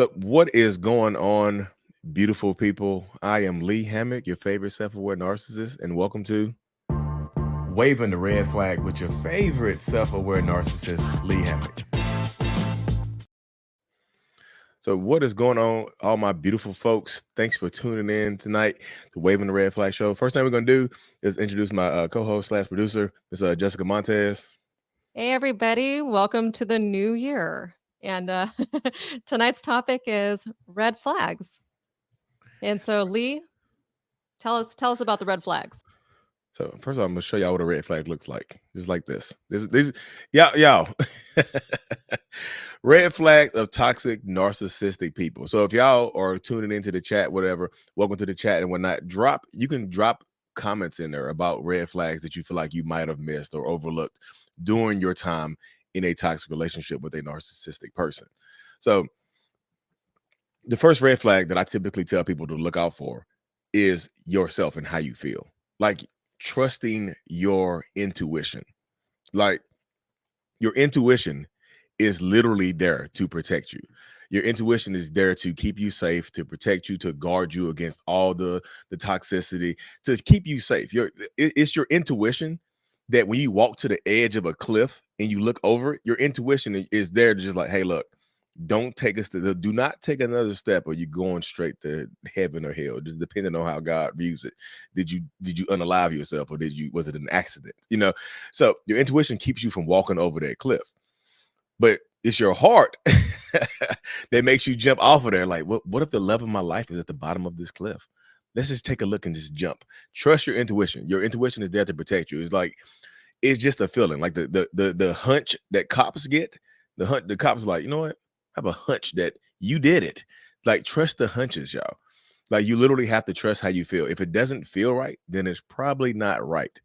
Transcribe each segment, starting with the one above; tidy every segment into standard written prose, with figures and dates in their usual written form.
So, what is going on, beautiful people? I am Lee Hammock, your favorite self aware narcissist, and welcome to Waving the Red Flag with your favorite self aware narcissist, Lee Hammock. So, what is going on, all my beautiful folks? Thanks for tuning in tonight to Waving the Red Flag show. First thing we're going to do is introduce my co host slash producer, Ms. Jessica Montez. Hey, everybody. Welcome to the new year. And tonight's topic is red flags. And so, Lee, tell us about the red flags. So first of all, I'm gonna show y'all what a red flag looks like. Just like this. This y'all. Red flags of toxic narcissistic people. So if y'all are tuning into the chat, whatever, welcome to the chat and whatnot. You can drop comments in there about red flags that you feel like you might have missed or overlooked during your time in a toxic relationship with a narcissistic person. So the first red flag that I typically tell people to look out for is yourself and how you feel. Like trusting your intuition. Like your intuition is literally there to protect you. Your intuition is there to keep you safe, to protect you, to guard you against all the toxicity, to keep you safe. It's your intuition that when you walk to the edge of a cliff and you look over it, your intuition is there to just like, hey, look, do not take another step or you're going straight to heaven or hell, just depending on how God views it. Did you unalive yourself or was it an accident? So your intuition keeps you from walking over that cliff, but it's your heart that makes you jump off of there. Like, what if the love of my life is at the bottom of this cliff? Let's just take a look and just jump. Trust your intuition. Your intuition is there to protect you. It's just a feeling, like the hunch that cops get. The cops are like, you know what? I have a hunch that you did it. Like, trust the hunches, y'all. Like, you literally have to trust how you feel. If it doesn't feel right, then it's probably not right.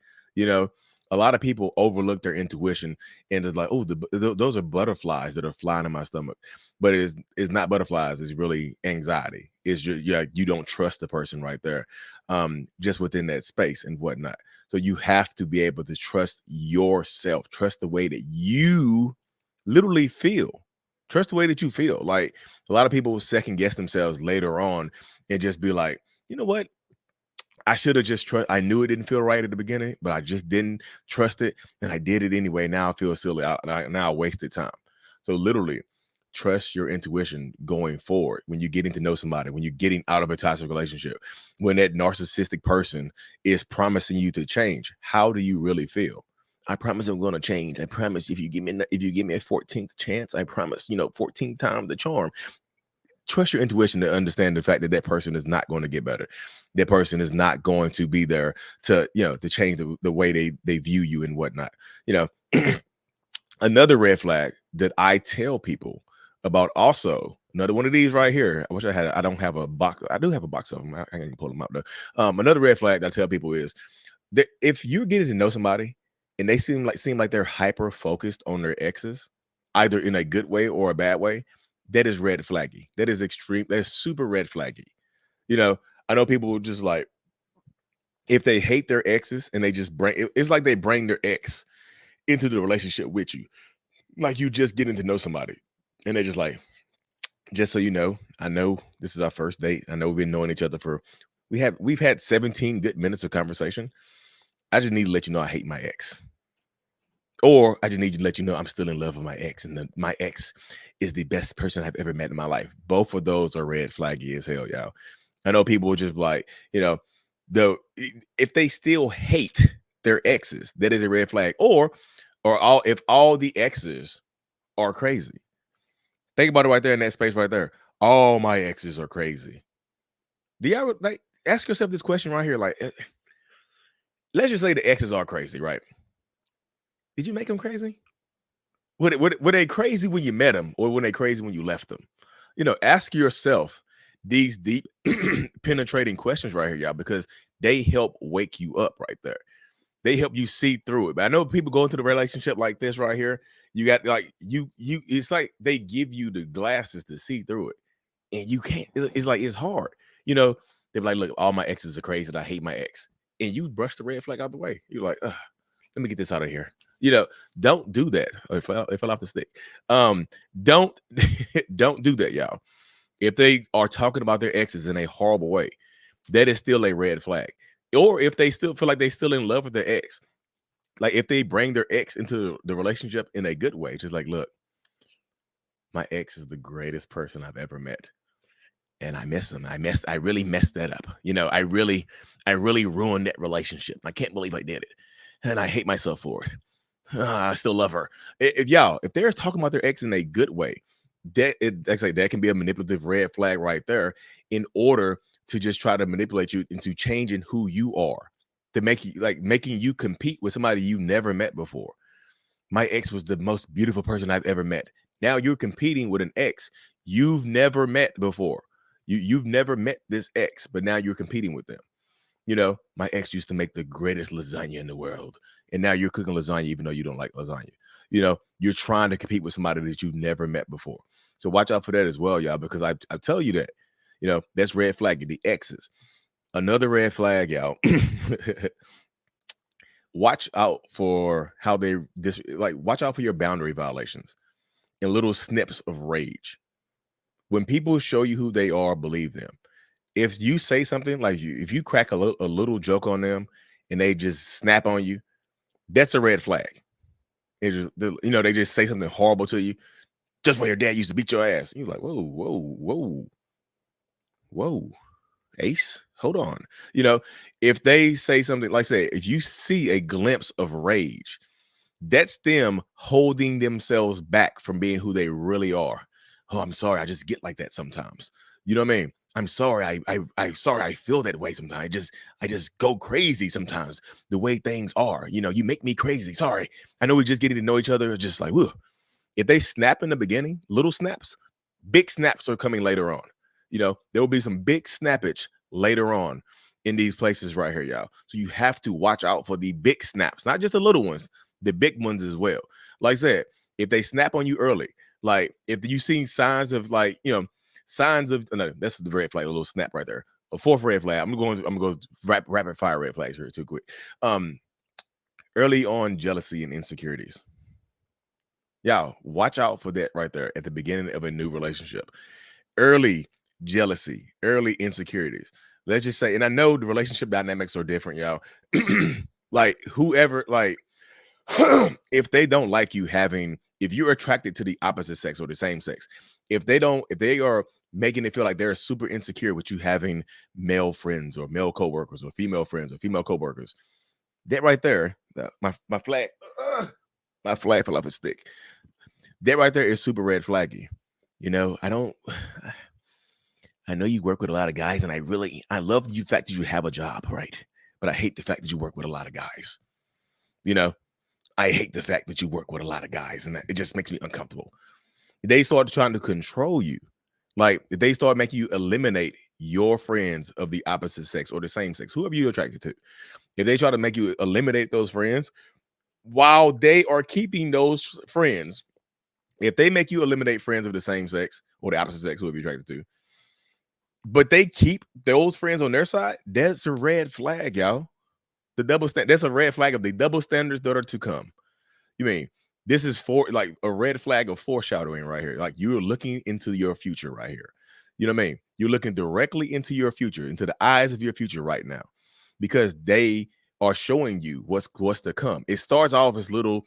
A lot of people overlook their intuition and it's like, oh, those are butterflies that are flying in my stomach. But it's not butterflies. It's really anxiety. You don't trust the person right there, just within that space and whatnot. So you have to be able to trust yourself. Trust the way that you literally feel. Trust the way that you feel. Like, a lot of people will second guess themselves later on and just be like, you know what? I should have just I knew it didn't feel right at the beginning, but I just didn't trust it. And I did it anyway. Now I feel silly. Now I wasted time. So literally, trust your intuition going forward when you're getting to know somebody, when you're getting out of a toxic relationship, when that narcissistic person is promising you to change. How do you really feel? I promise I'm going to change. I promise if you give me a 14th chance, I promise, 14th time the charm. Trust your intuition to understand the fact that person is not going to get better. That person is not going to be there to change the way they view you and whatnot. Another red flag that I tell people about, also another one of these right here. I don't have a box. I do have a box of them. I can pull them out though. Another red flag that I tell people is that if you're getting to know somebody and they seem like they're hyper focused on their exes, either in a good way or a bad way, that is red flaggy. That is extreme. That's super red flaggy. I know people will just like, if they hate their exes and they just it's like they bring their ex into the relationship with you. Like, you just getting to know somebody and they're just like, just so you know, I know this is our first date. I know we've been knowing each other we've had 17 good minutes of conversation. I just need to let you know I hate my ex. Or I just need to let you know I'm still in love with my ex, and my ex is the best person I've ever met in my life. Both of those are red flaggy as hell, y'all. I know people will just like, if they still hate their exes, that is a red flag. If all the exes are crazy. Think about it right there in that space right there. All my exes are crazy. Do y'all like ask yourself this question right here? Like, let's just say the exes are crazy, right? Did you make them crazy? Were they crazy when you met them, or were they crazy when you left them? Ask yourself these deep, penetrating questions right here, y'all, because they help wake you up right there. They help you see through it. But I know people go into the relationship like this right here. You got like it's like they give you the glasses to see through it, and you can't. It's like it's hard. They're like, look, all my exes are crazy, and I hate my ex, and you brush the red flag out the way. You're like, let me get this out of here. Don't do that. It fell off the stick. Don't don't do that, y'all. If they are talking about their exes in a horrible way, that is still a red flag. Or if they still feel like they still in love with their ex, like if they bring their ex into the relationship in a good way, just like, look, my ex is the greatest person I've ever met. And I miss him. I really messed that up. I really ruined that relationship. I can't believe I did it. And I hate myself for it. I still love her. If they're talking about their ex in a good way, that can be a manipulative red flag right there, in order to just try to manipulate you into changing who you are, to make you, like, making you compete with somebody you never met before. My ex was the most beautiful person I've ever met. Now you're competing with an ex you've never met before. You've never met this ex, but now you're competing with them. My ex used to make the greatest lasagna in the world, and now you're cooking lasagna even though you don't like lasagna. You're trying to compete with somebody that you've never met before. So watch out for that as well, y'all, because I tell you that, that's red flag, the exes. Another red flag, y'all. Watch out for how they watch out for your boundary violations and little snips of rage. When people show you who they are, believe them. If you say something, like, if you crack a little joke on them and they just snap on you, that's a red flag. They just say something horrible to you, just where your dad used to beat your ass. You're like, whoa, whoa, whoa, whoa, Ace, hold on. If they say something, like, say, if you see a glimpse of rage, that's them holding themselves back from being who they really are. Oh, I'm sorry, I just get like that sometimes. You know what I mean? I'm sorry, I'm sorry, I feel that way sometimes. I just go crazy sometimes. The way things are, you make me crazy. Sorry. I know we're just getting to know each other, just like, whew. If they snap in the beginning, little snaps, big snaps are coming later on. There will be some big snappage later on in these places right here, y'all. So you have to watch out for the big snaps, not just the little ones, the big ones as well. Like I said, if they snap on you early, like if you see signs of, like, signs of, no, that's the red flag, a little snap right there. A fourth red flag. I'm going to go rapid fire red flags here too quick. Early on jealousy and insecurities. Y'all, watch out for that right there at the beginning of a new relationship. Early jealousy, early insecurities. Let's just say, and I know the relationship dynamics are different, y'all. Like, whoever, like, if they don't like you if you're attracted to the opposite sex or the same sex, if they are making it feel like they're super insecure with you having male friends or male coworkers or female friends or female coworkers, that right there, my flag, my flag fell off a stick. That right there is super red flaggy. I know you work with a lot of guys, and I love the fact that you have a job, right? But I hate the fact that you work with a lot of guys. I hate the fact that you work with a lot of guys, and it just makes me uncomfortable. They start trying to control you. Like, they start making you eliminate your friends of the opposite sex or the same sex, whoever you're attracted to. If they try to make you eliminate those friends while they are keeping those friends, if they make you eliminate friends of the same sex or the opposite sex, whoever you're attracted to, but they keep those friends on their side, that's a red flag, y'all. That's a red flag of the double standards that are to come. You mean this is like a red flag of foreshadowing right here. Like, you're looking into your future right here. You know what I mean? You're looking directly into your future, into the eyes of your future right now, because they are showing you what's to come. It starts off as little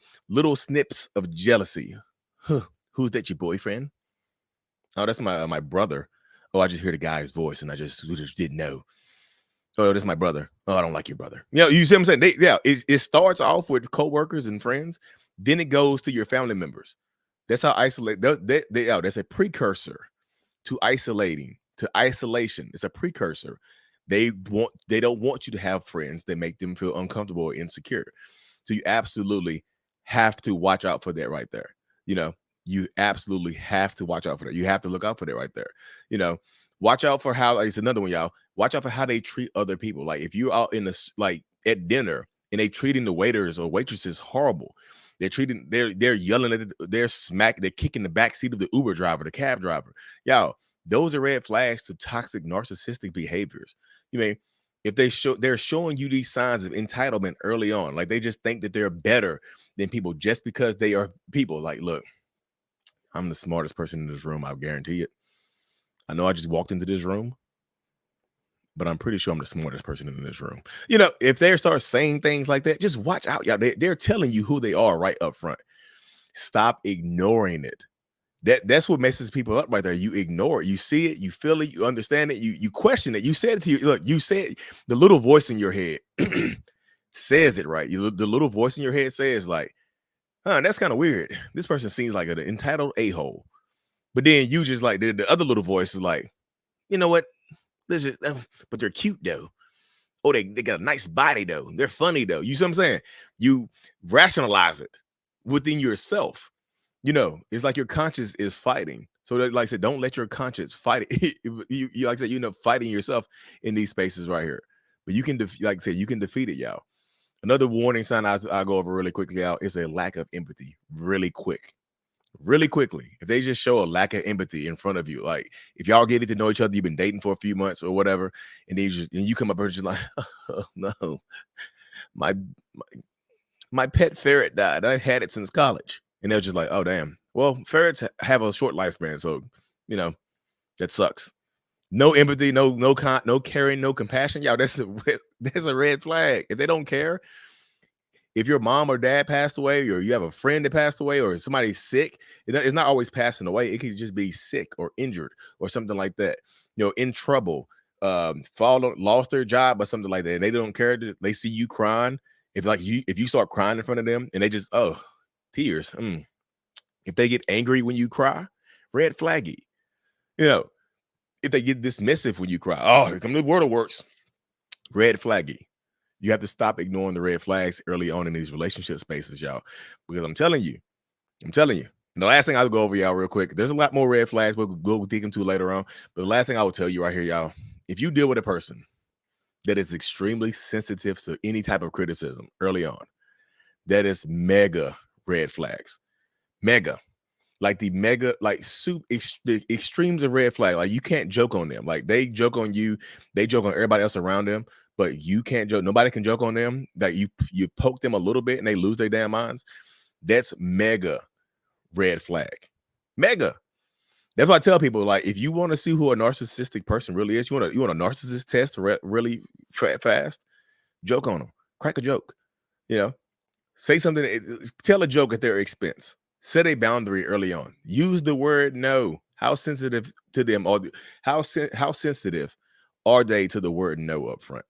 snips of jealousy. Huh, who's that? Your boyfriend? Oh, that's my brother. Oh, I just hear the guy's voice, and I just didn't know. Oh, this is my brother. Oh, I don't like your brother. You see what I'm saying? It starts off with coworkers and friends, then it goes to your family members. That's how that's a precursor to isolation. It's a precursor. They don't want you to have friends. They make them feel uncomfortable or insecure. So you absolutely have to watch out for that right there. You absolutely have to watch out for that. You have to look out for that right there. Watch out for how, it's another one, y'all. Watch out for how they treat other people. Like, if you're out like at dinner and they treating the waiters or waitresses horrible, they're yelling at they're kicking the back seat of the Uber driver, the cab driver. Y'all, those are red flags to toxic narcissistic behaviors. If they're showing you these signs of entitlement early on, like they just think that they're better than people just because they are people. Like, look, I'm the smartest person in this room, I guarantee it. I know I just walked into this room, but I'm pretty sure I'm the smartest person in this room. You know, if they start saying things like that, just watch out, y'all. They're telling you who they are right up front. Stop ignoring it. That's what messes people up right there. You ignore it. You see it. You feel it. You understand it. You question it. You said it to you. Look, you said the little voice in your head says it right. The little voice in your head says like, that's kind of weird. This person seems like an entitled a-hole. But then you just like the other little voice is like, you know what? This is, but they're cute though. Oh, they got a nice body though. They're funny though. You see what I'm saying? You rationalize it within yourself. You know, it's like your conscience is fighting. So like I said, don't let your conscience fight it. you like I said, you end up fighting yourself in these spaces right here. But you can, like I said, you can defeat it, y'all. Another warning sign I'll go over really quickly, y'all, is a lack of empathy. Really quickly. If they just show a lack of empathy in front of you, like if y'all getting to know each other, you've been dating for a few months or whatever, and then you come up and just like, oh no, my pet ferret died. I had it since college. And they're just like, oh, damn. Well, ferrets have a short lifespan. So, you know, that sucks. No empathy, no caring, no compassion. Y'all, that's a red flag. If they don't care, if your mom or dad passed away, or you have a friend that passed away, or somebody's sick, it's not always passing away. It could just be sick or injured or something like that. You know, in trouble, lost their job or something like that. And they don't care. They see you crying. If you start crying in front of them and they just, tears. If they get angry when you cry, red flaggy. You know, if they get dismissive when you cry, oh, here come the waterworks, red flaggy. You have to stop ignoring the red flags early on in these relationship spaces, y'all, because I'm telling you. And the last thing I'll go over, y'all, real quick. There's a lot more red flags we'll dig into later on. But the last thing I will tell you right here, y'all, if you deal with a person that is extremely sensitive to any type of criticism early on, that is mega red flags. Mega. Like the mega, like the extremes of red flag. Like you can't joke on them. Like they joke on you, they joke on everybody else around them, but you can't joke. Nobody can joke on them. That you poke them a little bit and they lose their damn minds. That's mega red flag. Mega. That's why I tell people, like, if you want to see who a narcissistic person really is, you want a narcissist test really fast, joke on them. Crack a joke. You know, say something, tell a joke at their expense. Set a boundary early on. Use the word no. How sensitive to them, or how sensitive are they to the word no up front?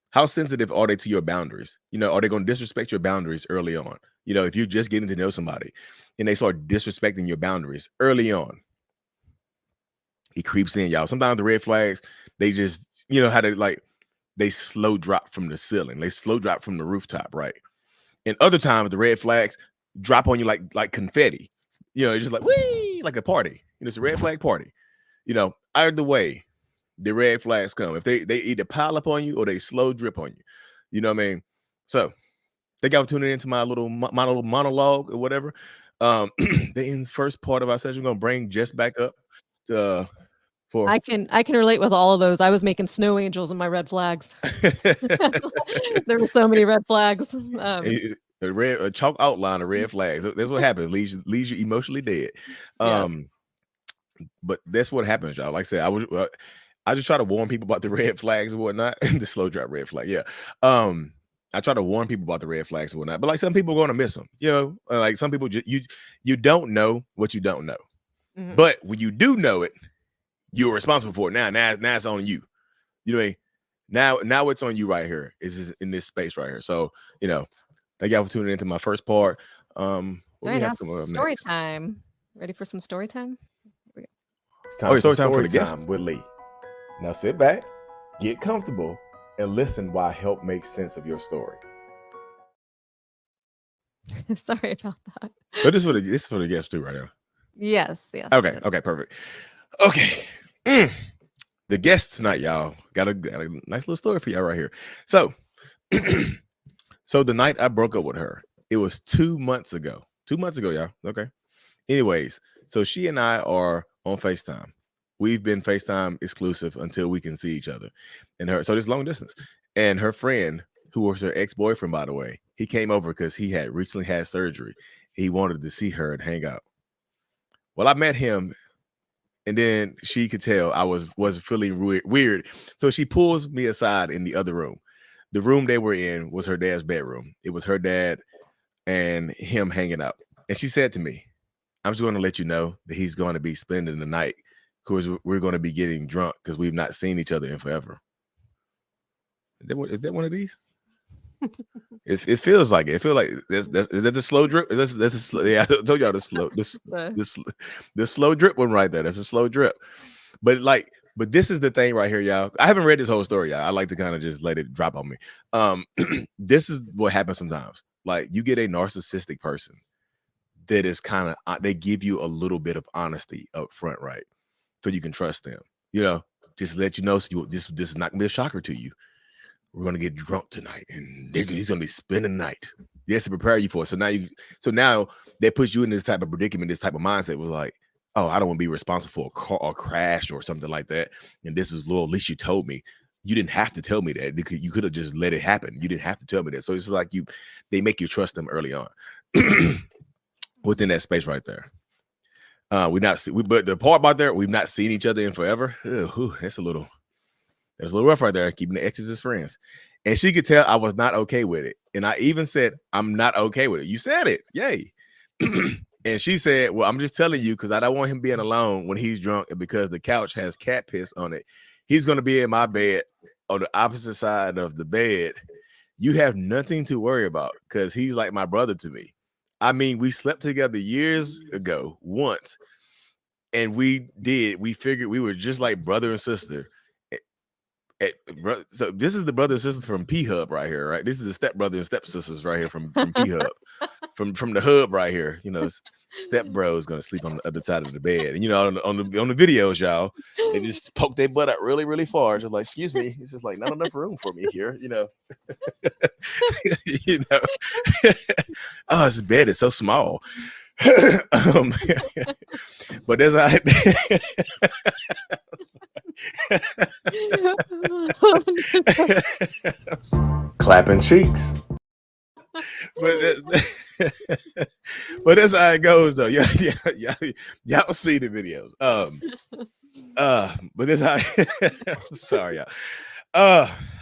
How sensitive are they to your boundaries? You know, are they going to disrespect your boundaries early on? You know, if you're just getting to know somebody and they start disrespecting your boundaries early on, it creeps in, y'all. Sometimes the red flags, they just, you know, how they slow drop from the ceiling. They slow drop from the rooftop, right? And other times the red flags drop on you like confetti. You know, it's just like, whee, like a party. You know, it's a red flag party. You know, either way, the red flags come. If they either pile up on you or they slow drip on you. You know what I mean? So thank y'all for tuning into my little monologue or whatever. The first part of our session, we're gonna bring Jess back up for I can relate with all of those. I was making snow angels in my red flags. There were so many red flags. A chalk outline of red flags. That's what happens. Leaves you emotionally dead. But that's what happens, y'all. Like I said, I just try to warn people about the red flags and whatnot. The slow drop red flag. Yeah. I try to warn people about the red flags and whatnot. But like some people are going to miss them. You know, like some people you don't know what you don't know. Mm-hmm. But when you do know it, you're responsible for it. Now it's on you. You know what I mean? Now it's on you right here. Is in this space right here. So, you know, thank y'all for tuning into my first part. Very nice. Story time. Ready for some story time? It's time story time for the guest with Lee. Now sit back, get comfortable, and listen while I help make sense of your story. Sorry about that. But this is for the guest too, right now. Yes. Okay, perfect. Okay. The guest tonight, y'all, got a nice little story for y'all right here. So so the night I broke up with her, it was 2 months ago. 2 months ago, y'all. Okay. Anyways, so she and I are on FaceTime. We've been FaceTime exclusive until we can see each other. So this long distance. And her friend, who was her ex-boyfriend, by the way, he came over because he had recently had surgery. He wanted to see her and hang out. Well, I met him And then she could tell I was feeling weird. So she pulls me aside in the other room. The room they were in was her dad's bedroom. It was her dad and him hanging out. And she said to me, I'm just going to let you know that he's going to be spending the night because we're going to be getting drunk because we've not seen each other in forever. Is that one of these? It feels like it. It feels like is that the slow drip? That's a slow, yeah, I told y'all the slow drip one right there. That's a slow drip. But this is the thing right here, y'all. I haven't read this whole story, y'all. I like to kind of just let it drop on me. This is what happens sometimes. Like you get a narcissistic person that is kind of they give you a little bit of honesty up front, right? So you can trust them. You know, just let you know so this is not gonna be a shocker to you. We're gonna get drunk tonight, and he's gonna be spending the night. Yes, to prepare you for it. So now they put you in this type of predicament, this type of mindset was like, oh, I don't want to be responsible for a car or crash or something like that. And this is Lord, at least you told me. You didn't have to tell me that. You could have just let it happen. You didn't have to tell me that. So it's like they make you trust them early on within that space right there. But the part about there, we've not seen each other in forever. That's a little rough right there, keeping the exes as friends. And she could tell I was not okay with it. And I even said, I'm not okay with it. You said it. Yay. And she said, well, I'm just telling you because I don't want him being alone when he's drunk and because the couch has cat piss on it. He's going to be in my bed on the opposite side of the bed. You have nothing to worry about because he's like my brother to me. I mean, we slept together years ago once. And we figured we were just like brother and sister. So this is the brother and sisters from P Hub right here, right? This is the step brother and step sisters right here from P Hub, from the hub right here. You know, step bro is gonna sleep on the other side of the bed, and you know, on the videos, y'all, they just poke their butt out really, really far, just like, excuse me, it's just like not enough room for me here, you know. You know, oh, this bed is so small. But there's clapping cheeks. But that's how it goes though. Y'all see the videos. But that's how I'm sorry, y'all.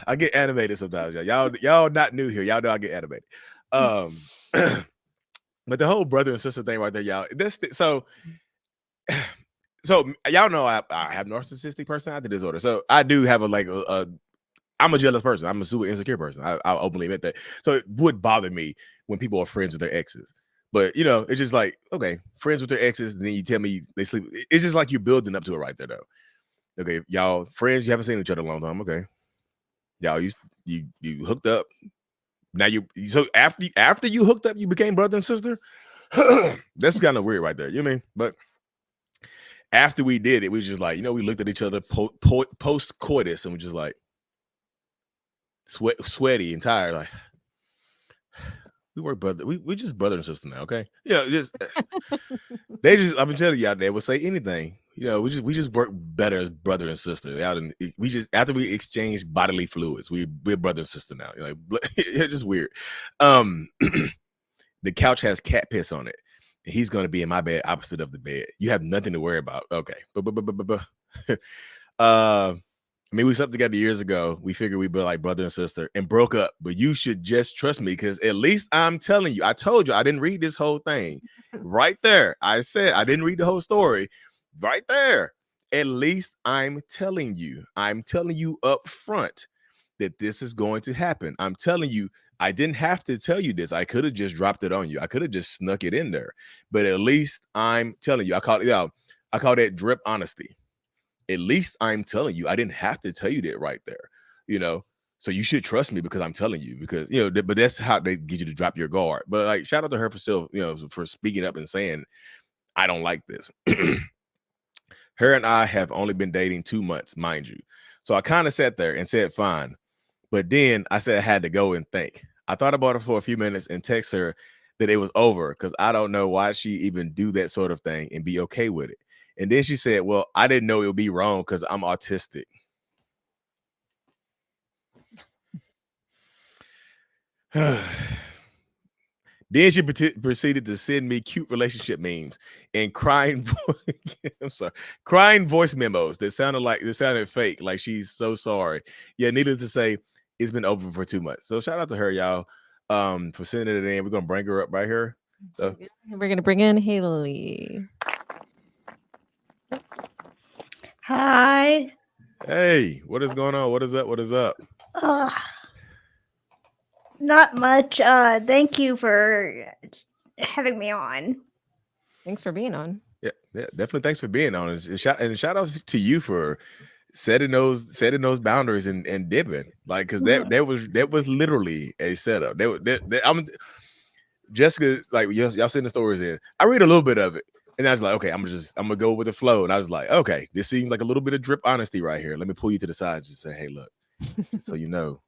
I get animated sometimes, y'all not new here. Y'all know I get animated. But the whole brother and sister thing right there, y'all. So y'all know I have narcissistic personality disorder. So I do have I'm a jealous person. I'm a super insecure person. I'll openly admit that. So it would bother me when people are friends with their exes. But you know, it's just like, okay, friends with their exes, and then you tell me they sleep. It's just like you're building up to it right there, though. Okay, y'all friends, you haven't seen each other in a long time. Okay, y'all you hooked up. Now so after you hooked up, you became brother and sister. That's kind of weird right there. You know what I mean? But after we did it, we was just like, you know, we looked at each other post coitus and we just like sweaty and tired, like we were brother. We just brother and sister now, okay? Yeah, just I've been telling y'all they will say anything. You know, we just work better as brother and sister. We just after we exchange bodily fluids, we're brother and sister now. You know, it's just weird. The couch has cat piss on it. And he's gonna be in my bed opposite of the bed. You have nothing to worry about. Okay. I mean, we slept together years ago. We figured we'd be like brother and sister and broke up. But you should just trust me because at least I'm telling you. I told you I didn't read this whole thing. Right there. I said I didn't read the whole story. Right there. At least I'm telling you. I'm telling you up front that this is going to happen. I'm telling you, I didn't have to tell you this. I could have just dropped it on you. I could have just snuck it in there. But at least I'm telling you. I call that drip honesty. At least I'm telling you. I didn't have to tell you that right there. You know, so you should trust me because I'm telling you. Because you know, but that's how they get you to drop your guard. But like, shout out to her for still, you know, for speaking up and saying, I don't like this. Her and I have only been dating 2 months, mind you. So I kind of sat there and said, fine. But then I said I had to go and think. I thought about it for a few minutes and text her that it was over because I don't know why she even do that sort of thing and be okay with it. And then she said, well, I didn't know it would be wrong because I'm autistic. Then she proceeded to send me cute relationship memes and crying. I'm sorry, crying voice memos that sounded fake, like she's so sorry. Yeah, needless to say, it's been over for 2 months. So shout out to her, y'all, for sending it in. We're gonna bring her up right here. So We're gonna bring in Haley. Hi. hey, what is going on? What is up? What is up? Uh, not much. Thank you for having me on. Thanks for being on. Yeah, definitely. Thanks for being on. And shout out to you for setting those boundaries and dipping, like, because that was literally a setup. I'm Jessica, like, y'all send the stories in. I read a little bit of it, and I was like, okay, I'm gonna go with the flow. And I was like, okay, this seems like a little bit of drip honesty right here. Let me pull you to the side and just say, hey, look, so you know,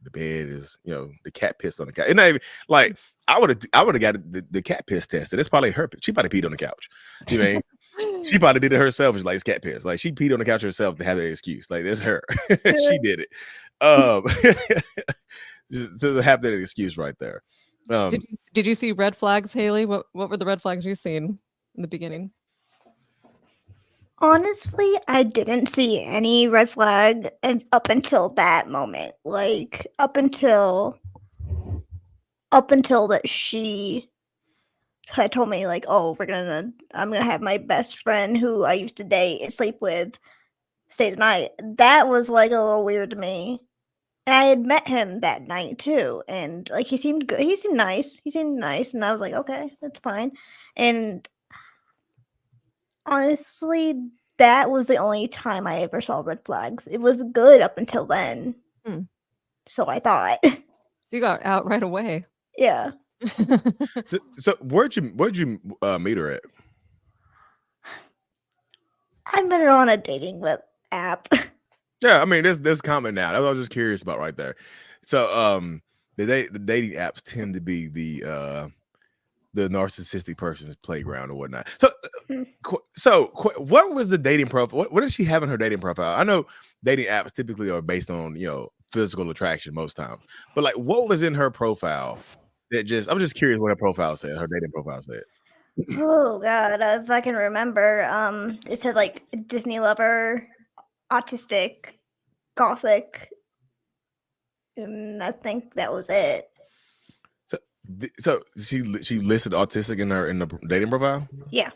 the bed is, the cat pissed on the couch. And not even like I would have got the cat piss tested. It's probably her. She probably peed on the couch. You know, she probably did it herself. It's like, it's cat piss. Like, she peed on the couch herself to have that excuse. Like, that's her. She did it. To have that excuse right there. Did you see red flags, Haley? What were the red flags you seen in the beginning? Honestly, I didn't see any red flag up until that moment. Like up until that she had told me, like, oh, I'm gonna have my best friend who I used to date and sleep with stay tonight. That was like a little weird to me. And I had met him that night too, and like he seemed good. He seemed nice. And I was like, okay, that's fine. And honestly, that was the only time I ever saw red flags. It was good up until then. So I thought. So you got out right away. Yeah. So where'd you meet her at? I met her on a dating web app. Yeah, I mean, that's common now. That's what I was just curious about right there. So the dating apps tend to be the narcissistic person's playground or whatnot. So what was the dating profile? What does she have in her dating profile? I know dating apps typically are based on, physical attraction most times, but like, what was in her profile I'm just curious what her profile said, her dating profile said. Oh god, if I can remember, it said like Disney lover, autistic, gothic, and I think that was it. So she listed autistic in the dating profile. Yeah.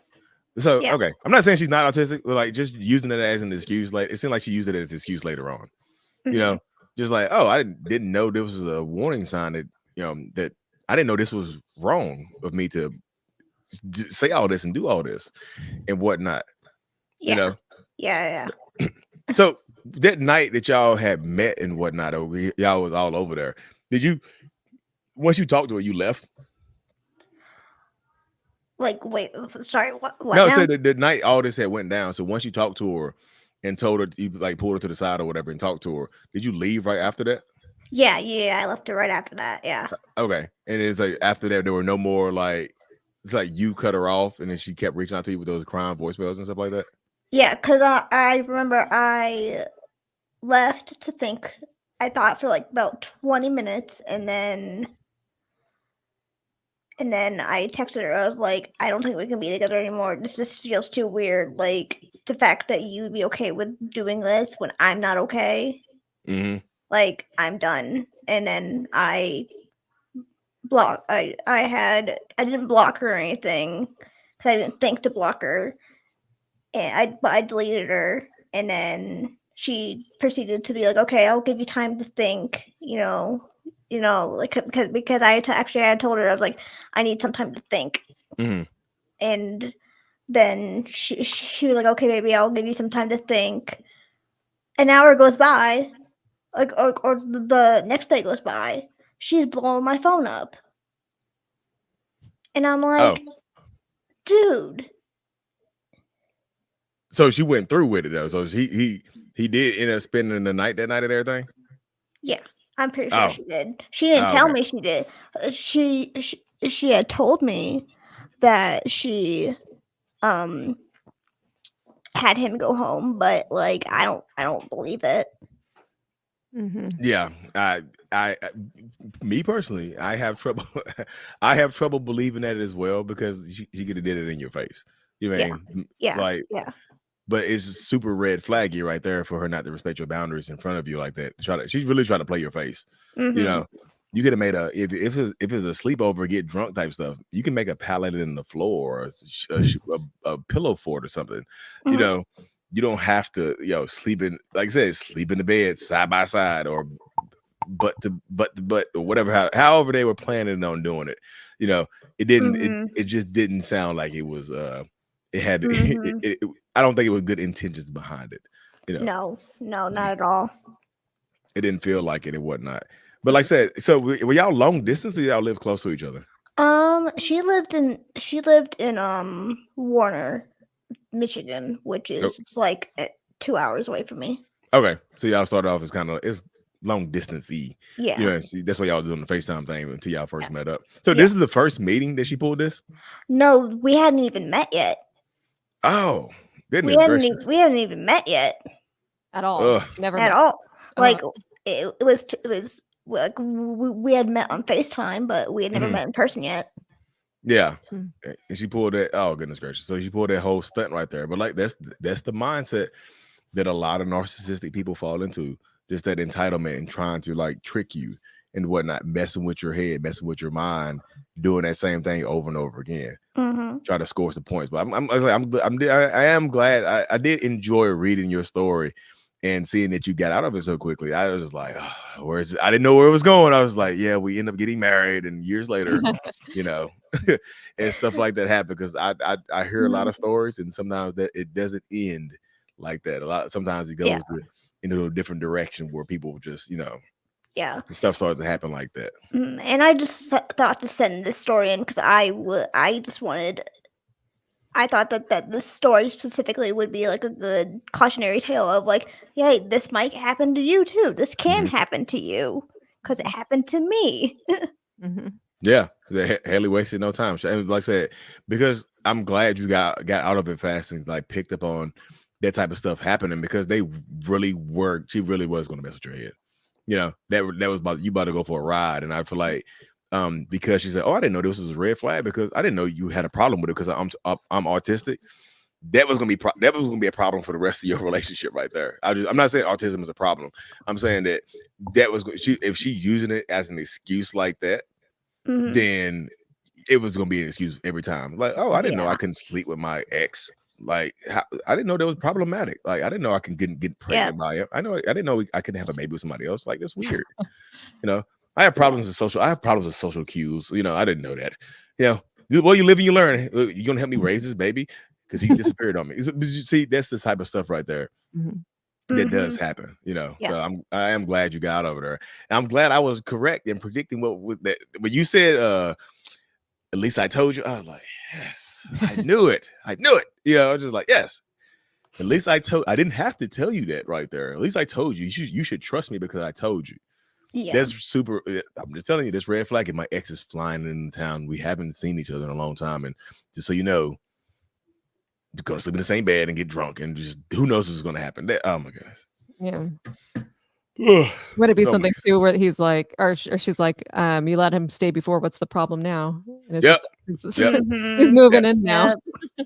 So Yeah. okay, I'm not saying she's not autistic, but like, just using it as an excuse. Like, it seemed like she used it as an excuse later on. Just like, oh, I didn't know this was a warning sign that that I didn't know this was wrong of me to say all this and do all this and whatnot. Yeah. Yeah. So that night that y'all had met and whatnot, or y'all was all over there, did you, once you talked to her, you left? Like, wait, sorry, what No, now? so the night all this had went down. So once you talked to her and told her, you like pulled her to the side or whatever and talked to her, did you leave right after that? Yeah, I left her right after that. Yeah. Okay. And it's like, after that, there were no more, like, it's like you cut her off and then she kept reaching out to you with those crying voicemails and stuff like that? Yeah, because I remember I left to think. I thought for like about 20 minutes, and then I texted her. I was like, I don't think we can be together anymore. This just feels too weird. Like, the fact that you'd be okay with doing this when I'm not okay. Like, I'm done. And then I didn't block her or anything because I didn't think to block her. And I deleted her, and then she proceeded to be like, okay, I'll give you time to think, like, because I had told her, I was like, I need some time to think. And then she was like, okay, baby, I'll give you some time to think. An hour goes by, like, or the next day goes by, she's blowing my phone up, and I'm like, dude. So she went through with it though. So he did end up spending the night that night and everything. Yeah, I'm pretty sure she did. She didn't tell me she did. She had told me that she had him go home, but like I don't believe it. Yeah, me personally, I have trouble. I have trouble believing that as well because she could have did it in your face. You Yeah. mean Yeah. like, Yeah. but it's super red flaggy right there for her not to respect your boundaries in front of you like that. She's really trying to play your face. You know, you could have made if it's a sleepover, get drunk type stuff. You can make a pallet in the floor or a pillow fort or something. You know, you don't have to sleep in, like I said, sleep in the bed side by side or butt to butt or whatever. However they were planning on doing it. You know, it didn't. It just didn't sound like it was. It had. I don't think it was good intentions behind it. You know, No, not at all. it didn't feel like it and whatnot. But like I said, so were y'all long distance or y'all live close to each other? She lived in Warner, Michigan, which is it's like 2 hours away from me. Okay, so y'all started off as it's long distance-y. Yeah. You know, that's why y'all doing the FaceTime thing until y'all first met up. So this is the first meeting that she pulled this? No, we hadn't even met yet. Oh, goodness gracious. We hadn't even met yet. At all. Ugh. Never At met. all. Like it was like we had met on FaceTime, but we had never met in person yet. Yeah. And she pulled that. Oh, goodness gracious. So she pulled that whole stunt right there. But like that's the mindset that a lot of narcissistic people fall into. Just that entitlement and trying to like trick you and whatnot, messing with your head, messing with your mind, doing that same thing over and over again. Try to score some points. But I am glad I did enjoy reading your story and seeing that you got out of it so quickly. I was just like, oh, where's it? I didn't know where it was going. I was like, yeah, we end up getting married, and years later, you know, and stuff like that happen because I hear a lot of stories, and sometimes that it doesn't end like that. Sometimes it goes into a different direction where people just, stuff starts to happen like that. And I just thought to send this story in because I thought that this story specifically would be like a good cautionary tale of like, hey, this might happen to you too. This can happen to you because it happened to me. Yeah, Haley wasted no time. And like I said, because I'm glad you got out of it fast and like picked up on that type of stuff happening because they really were. She really was going to mess with your head. You know, that was about to go for a ride, and I feel like because she said, "Oh, I didn't know this was a red flag because I didn't know you had a problem with it because I'm autistic." That was gonna be a problem for the rest of your relationship right there. I'm not saying autism is a problem. I'm saying that was if she's using it as an excuse like that, then it was gonna be an excuse every time. Like, oh, I didn't know I couldn't sleep with my ex. Like, I didn't know that was problematic. Like, I didn't know I can get pregnant by it. I didn't know I could have a baby with somebody else. Like, that's weird. I have problems with social cues. I didn't know that. Well, you live and you learn. You gonna help me raise this baby because he disappeared on me. See, that's the type of stuff right there that does happen. So I am glad you got over there. And I'm glad I was correct in predicting what with that. When you said, at least I told you, I was like, yes. I knew it. I was just like, yes. At least I didn't have to tell you that right there. At least I told you. You should trust me because I told you. Yeah. That's super. I'm just telling you, this red flag. And my ex is flying in town. We haven't seen each other in a long time, and just so you know, you're gonna sleep in the same bed and get drunk, and just who knows what's gonna happen. Oh my goodness. Yeah. Would it be something too where he's like, or she's like, you let him stay before, what's the problem now? And it's he's moving in now.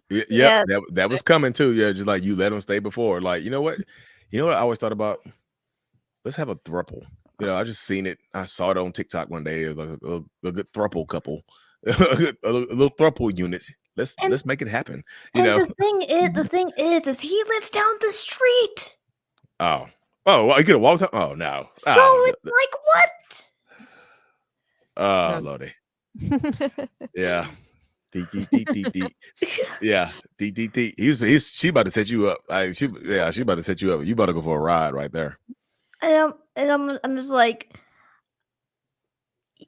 That was coming too. Yeah, just like you let him stay before. Like, you know what I always thought about? Let's have a throuple. I just seen it. I saw it on TikTok one day. It was like a good throuple couple, a little throuple unit. Let's make it happen. The thing is he lives down the street. Oh, well, you could have walked up. Oh, no. So it's like, what? Lordy. Yeah. D. Yeah. D. She about to set you up. She about to set you up. You about to go for a ride right there. And I'm just like,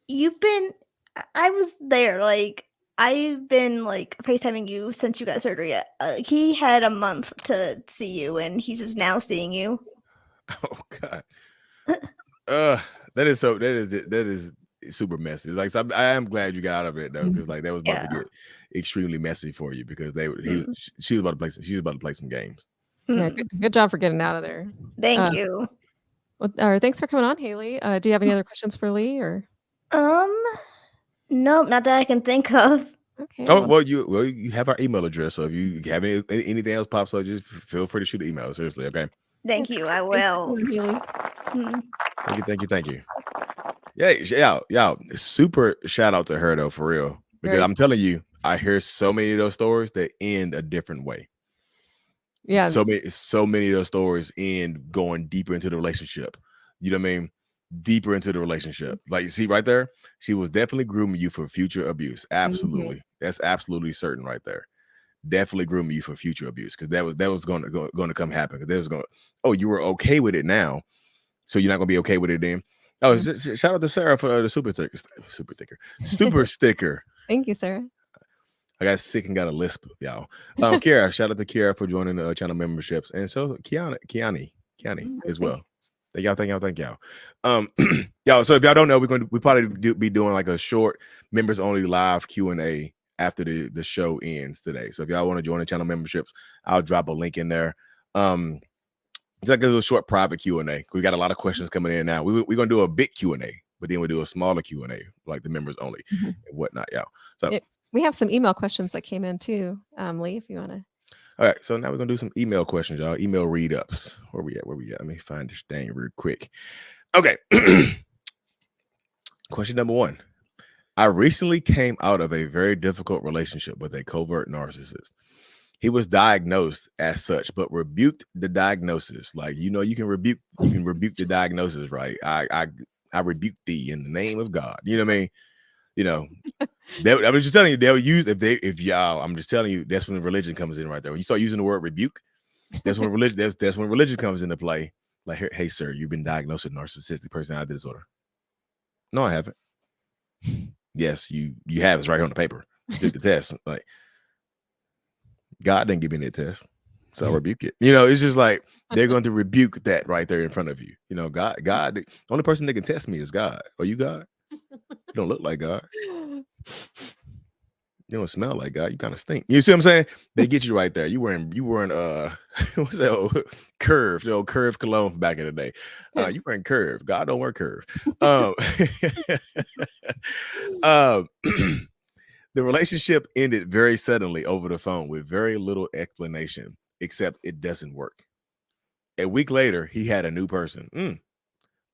I was there. Like, I've been like FaceTiming you since you got surgery. He had a month to see you, and he's just now seeing you. Oh God. That is super messy. Like, so I am glad you got out of it though, because like that was about to get extremely messy for you because she was about to play some games. Yeah, good job for getting out of there. Thank you. Well, thanks for coming on, Haley. Do you have any other questions for Lee or? Nope, not that I can think of. Okay. Oh, well, you have our email address. So if you have anything else pops up, just feel free to shoot an email. Seriously, okay? Thank you. I Thanks for will. coming, Haley. Thank you. Yeah, y'all. Super shout out to her though, for real. Because Very I'm telling you, I hear so many of those stories that end a different way. Yeah. So many of those stories end going deeper into the relationship. You know what I mean? Deeper into the relationship. Like you see right there, she was definitely grooming you for future abuse. Absolutely. That's absolutely certain right there. Definitely grooming you for future abuse, because that was going to come happen. Because there's going, oh, you were okay with it now, so you're not going to be okay with it then. Oh, shout out to Sarah for the super sticker. Thank you, Sarah. I got sick and got a lisp, y'all. Kiara, shout out to Kiara for joining the channel memberships, and so Kiani as well. Thank y'all. Y'all. So if y'all don't know, we probably be doing like a short members only live Q&A after the show ends today. So if y'all want to join the channel memberships, I'll drop a link in there. It's like a little short private Q&A. We got a lot of questions coming in now. We're gonna do a big Q&A, but then we do a smaller Q&A, like the members only and whatnot, y'all. So we have some email questions that came in too, Lee, if you want to. All right, so now we're gonna do some email questions, y'all. Email read ups. Where we at? Let me find this thing real quick. Okay. Question number 1. I recently came out of a very difficult relationship with a covert narcissist. He was diagnosed as such, but rebuked the diagnosis. Like, you can rebuke the diagnosis, right? I rebuke thee in the name of God. You know what I mean? I'm just telling you, they'll use I'm just telling you, that's when religion comes in right there. When you start using the word rebuke, that's when religion that's when religion comes into play. Like, hey sir, you've been diagnosed with narcissistic personality disorder. No, I haven't. Yes, you have. It's right here on the paper. You took the test. Like, God didn't give me that test, so I rebuke it. It's just like they're going to rebuke that right there in front of you. God, the only person that can test me is God. Are you God? You don't look like God. You don't smell like God. You kind of stink. You see what I'm saying? They get you right there. You wearing what's that old Curve, the old Curve cologne from back in the day. You wearing Curve. God don't wear Curve. The relationship ended very suddenly over the phone with very little explanation, except it doesn't work. A week later, he had a new person.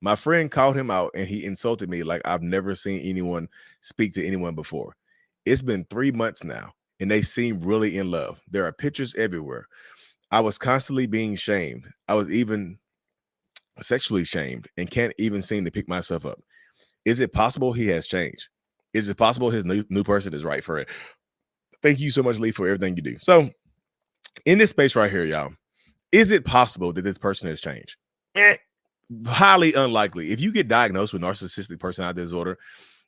My friend called him out and he insulted me like I've never seen anyone speak to anyone before. It's been 3 months now and they seem really in love. There are pictures everywhere. I was constantly being shamed. I was even sexually shamed and can't even seem to pick myself up. Is it possible he has changed? Is it possible his new person is right for it? Thank you so much, Lee, for everything you do. So in this space right here, y'all, is it possible that this person has changed? Highly unlikely. If you get diagnosed with narcissistic personality disorder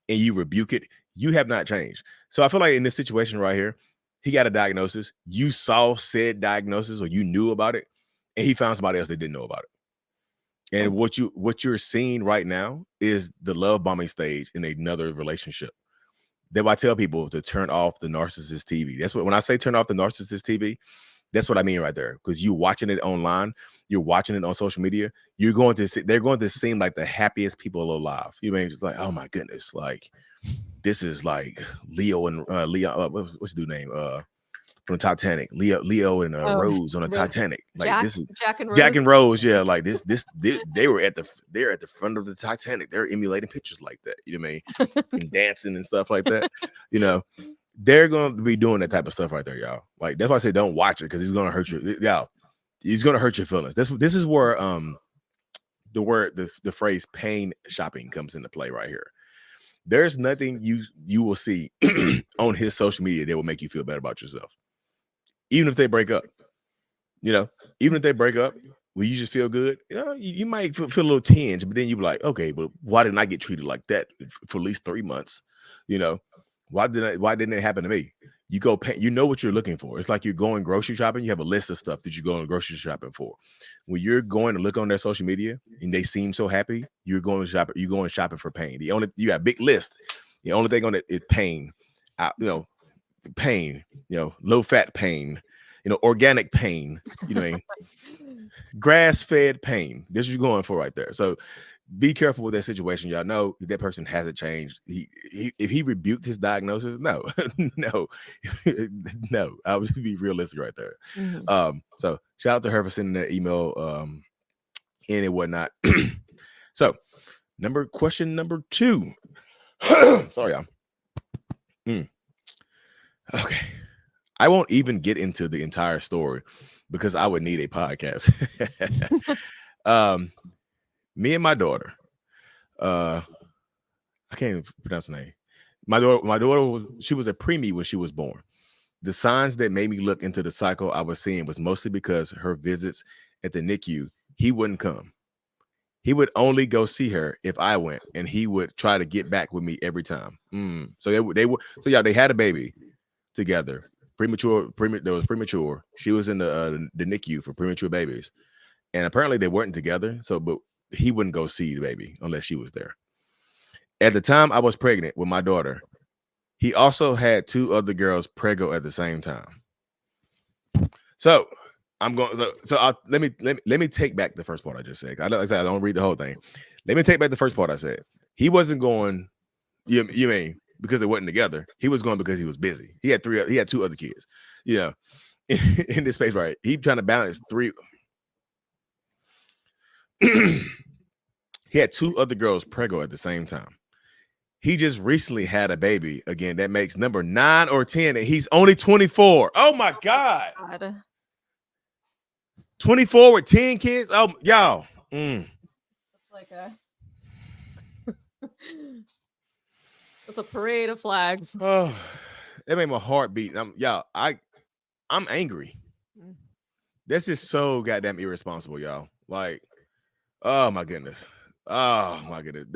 and you rebuke it, you have not changed. So I feel like in this situation right here, he got a diagnosis. You saw said diagnosis or you knew about it, and he found somebody else that didn't know about it. And what you're seeing right now is the love bombing stage in another relationship. That's why I tell people to turn off the narcissist TV. That's what, when I say turn off the narcissist TV, that's what I mean right there. Because you watching it online, you're watching it on social media, they're going to seem like the happiest people alive. You mean it's like, oh my goodness, like this is like Leo and what's the dude name? From Titanic, Leo and Rose on the Titanic. Like this is Jack and Rose. Yeah, like this they're at the front of the Titanic. They're emulating pictures like that. You know what I mean? And dancing and stuff like that. They're going to be doing that type of stuff right there, y'all. Like that's why I say don't watch it, because he's going to hurt you. Y'all, he's going to hurt your feelings. This is where the phrase pain shopping comes into play right here. There's nothing you will see on his social media that will make you feel better about yourself. Even if they break up, even if they break up, will you just feel good? You might feel a little tinge, but then you be like, okay, but why didn't I get treated like that for at least 3 months? Why didn't it happen to me? You go pay, you know what you're looking for. It's like you're going grocery shopping. You have a list of stuff that you're going grocery shopping for. When you're going to look on their social media and they seem so happy, you're going shopping for pain. You got a big list. The only thing on it is pain. Pain, low fat pain, organic pain, grass-fed pain. This is what you're going for right there. So be careful with that situation. Y'all know that person hasn't changed. If he rebuked his diagnosis, no, no, no. I would be realistic right there. So shout out to her for sending that email in and whatnot. So question number 2. Sorry, y'all. Okay. I won't even get into the entire story because I would need a podcast. Me and my daughter, I can't even pronounce the name. My daughter she was a preemie when she was born. The signs that made me look into the cycle I was seeing was mostly because her visits at the NICU, he wouldn't come. He would only go see her if I went, and he would try to get back with me every time. So they had a baby together. There was premature. She was in the NICU for premature babies, and apparently they weren't together. But he wouldn't go see the baby unless she was there. At the time I was pregnant with my daughter, he also had 2 other girls preggo at the same time. So I'm going. Let me take back the first part I just said. I don't read the whole thing. Let me take back the first part I said. He wasn't going. You mean because they wasn't together? He was going because he was busy. He had 2 other kids. Yeah, in this space, right? He trying to balance 3. He had 2 other girls preggo at the same time. He just recently had a baby again. That makes number 9 or 10, and he's only 24. Oh my God. 24 with 10 kids. Oh, y'all. It's a parade of flags. Oh, that made my heart beat. I'm angry. That's just so goddamn irresponsible, y'all. Like, oh my goodness. Oh my goodness.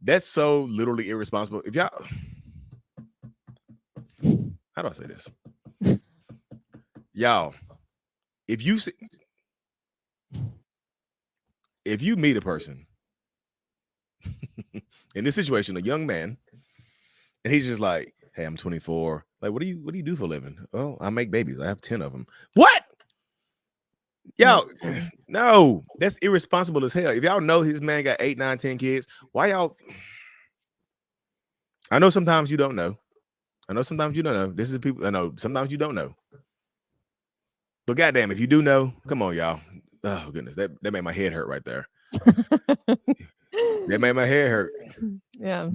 That's so literally irresponsible. If y'all, how do I say this? Y'all, if you meet a person in this situation, a young man, and he's just like, hey, I'm 24. Like, what do you do for a living? Oh, I make babies. I have 10 of them. What? Y'all, no, that's irresponsible as hell. If y'all know his man got 8, 9, 10 kids, why y'all? I know sometimes you don't know. This is people. I know sometimes you don't know. But goddamn, if you do know, come on, y'all. Oh goodness, that made my head hurt right there. That made my head hurt. Yeah.